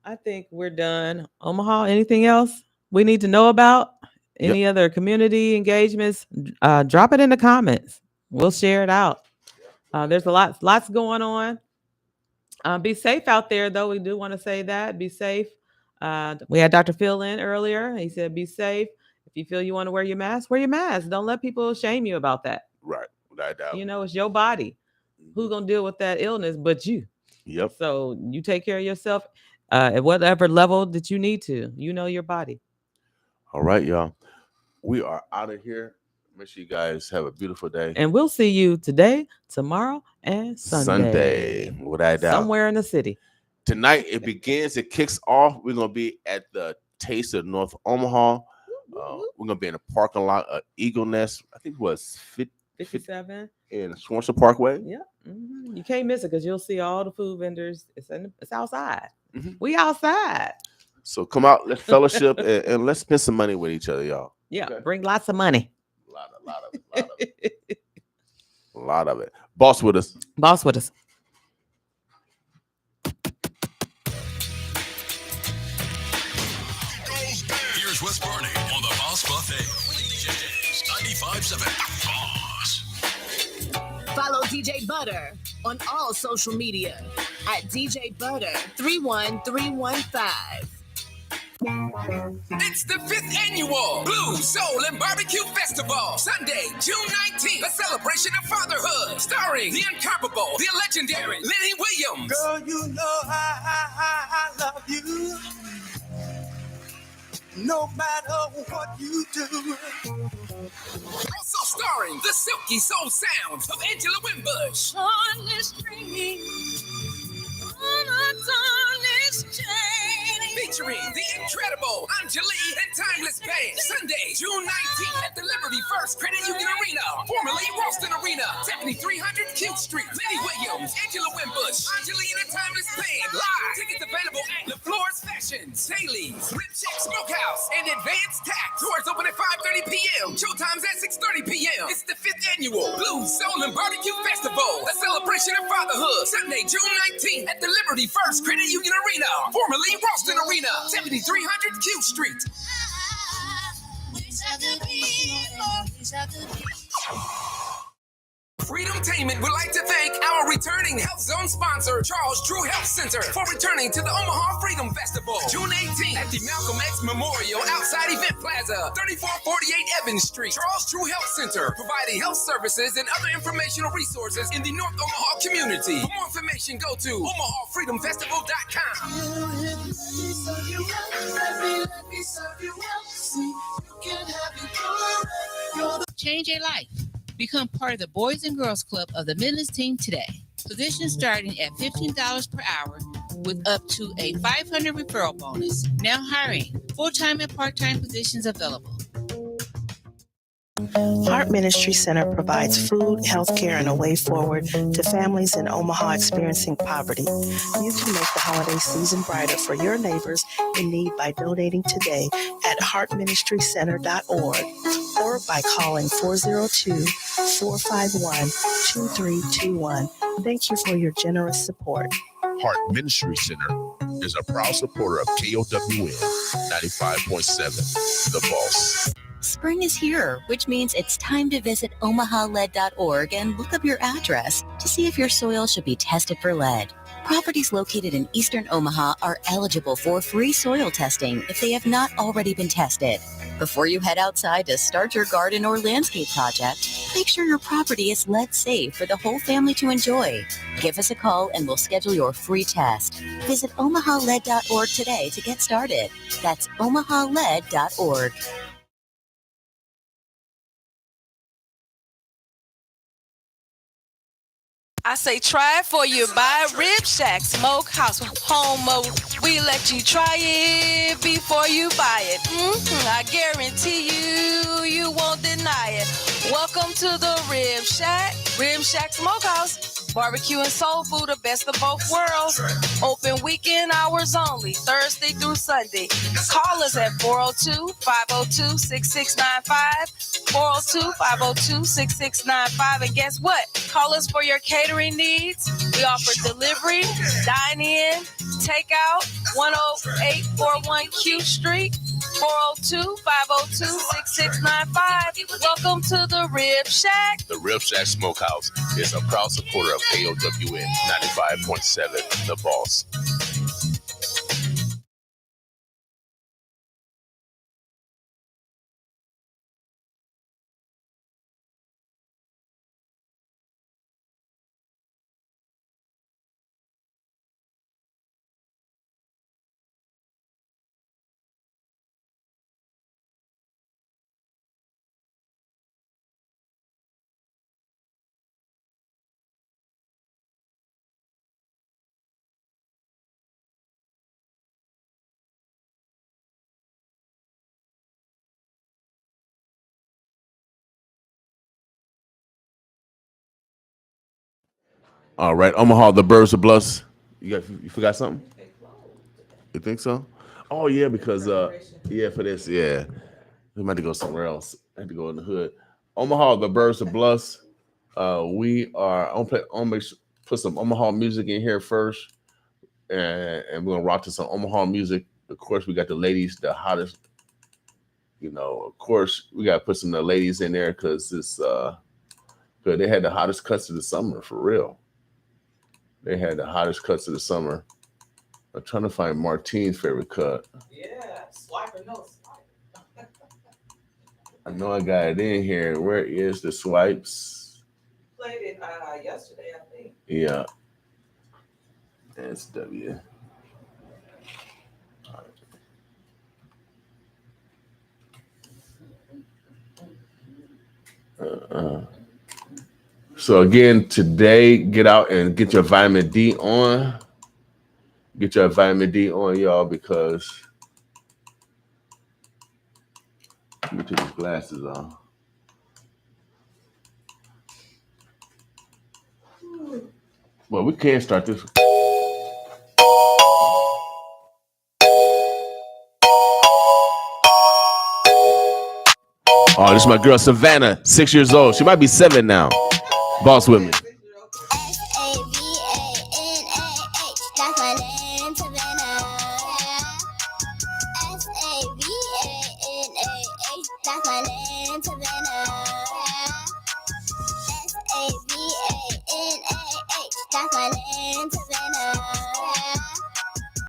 I think we're done. Omaha, anything else we need to know about? Any other community engagements? Drop it in the comments. We'll share it out. There's lots going on. Be safe out there, though. We do want to say that. Be safe. We had Dr. Phil in earlier. He said, be safe. If you feel you want to wear your mask, wear your mask. Don't let people shame you about that. Right. Without a doubt. It's your body. Who's going to deal with that illness but you? Yep. So you take care of yourself at whatever level that you need to. Your body. All right, y'all. We are out of here. Make sure you guys have a beautiful day. And we'll see you today, tomorrow, and Sunday. Without a doubt. Somewhere in the city. Tonight, it kicks off. We're going to be at the Taste of North Omaha. We're going to be in the parking lot of Eagle Nest. I think it was 57 in Swanson Parkway. Yeah. You can't miss it because you'll see all the food vendors. It's outside. We outside. So come out, let's fellowship, and let's spend some money with each other, y'all. Yeah, okay. Bring lots of money. A lot of it. Boss with us. Here's what's burning on the Boss Buffet. 95.7 Boss. Follow DJ Butter on all social media at DJ Butter 31315. It's the 5th annual Blues, Soul, and Barbecue Festival. Sunday, June 19th, a celebration of fatherhood. Starring the incomparable, the legendary Lenny Williams. Girl, you know I love you. No matter what you do. Also starring the silky soul sounds of Angela Wimbush. On this string, on a tarnished chain. Featuring the incredible Anjali and Timeless Band. Sunday, June 19th at the Liberty First Credit Union Arena, formerly Ralston Arena, 7300 Q Street. Lenny Williams, Angela Wimbush, Anjali and the Timeless Band. Live. Tickets available at The Floors Fashions, Haley's, Rip Shack Smokehouse, and Advanced Tax. Doors open at 5:30 p.m. Showtimes at 6:30 p.m. It's the 5th annual Blues, Soul, and Barbecue Festival. A celebration of fatherhood. Sunday, June 19th at the Liberty First Credit Union Arena, formerly Ralston Arena, 7300 Q Street. Freedomtainment would like to thank our returning Health Zone sponsor, Charles Drew Health Center, for returning to the Omaha Freedom Festival, June 18th at the Malcolm X Memorial outside Event Plaza, 3448 Evans Street. Charles Drew Health Center, providing health services and other informational resources in the North Omaha community. For more information, go to OmahaFreedomFestival.com. Change a life. Become part of the Boys and Girls Club of the Men's Team today. Positions starting at $15 per hour with up to a $500 referral bonus. Now hiring. Full-time and part-time positions available. Heart Ministry Center provides food, healthcare, and a way forward to families in Omaha experiencing poverty. You can make the holiday season brighter for your neighbors in need by donating today at heartministrycenter.org or by calling 402-451-2321. Thank you for your generous support. Heart Ministry Center is a proud supporter of KOWN 95.7, The Boss. Spring is here, which means it's time to visit omahaled.org and look up your address to see if your soil should be tested for lead. Properties located in eastern Omaha are eligible for free soil testing if they have not already been tested. Before you head outside to start your garden or landscape project, make sure your property is lead safe for the whole family to enjoy. Give us a call and we'll schedule your free test. Visit omahaled.org today to get started. That's omahaled.org. I say try it for you by Rib Shack Smokehouse Home Mode. We let you try it before you buy it. I guarantee you won't deny it. Welcome to the Rib Shack Smokehouse. Barbecue and soul food, the best of both worlds. Open weekend hours only, Thursday through Sunday. Call us at 402-502-6695. 402-502-6695. And guess what? Call us for your catering needs. We offer delivery, dine-in, takeout, 10841 Q Street, 402-502-6695. Welcome to the Rib Shack. The Rib Shack Smokehouse is a proud supporter of KOWN 95.7, The Boss. All right, Omaha, the Birds of Bluss. You forgot something? You think so? Oh yeah, because for this, yeah, we might have to go somewhere else. I had to go in the hood. Omaha, the Birds of Bluss. We are. I'm gonna put some Omaha music in here first, and we're gonna rock to some Omaha music. Of course, we got the ladies, the hottest. Of course, we gotta put some of the ladies in there because it's Because they had the hottest cuts of the summer, for real. They had the hottest cuts of the summer. I'm trying to find Martine's favorite cut. Yeah, swipe or no swipe. I know I got it in here. Where is the swipes? Played it yesterday, I think. Yeah. SW. So again, today, get out and get your vitamin D on. Get your vitamin D on, y'all, because let me take these glasses off. Well, we can't start this. Oh, this is my girl Savannah, 6 years old. She might be 7 now. Boss with me.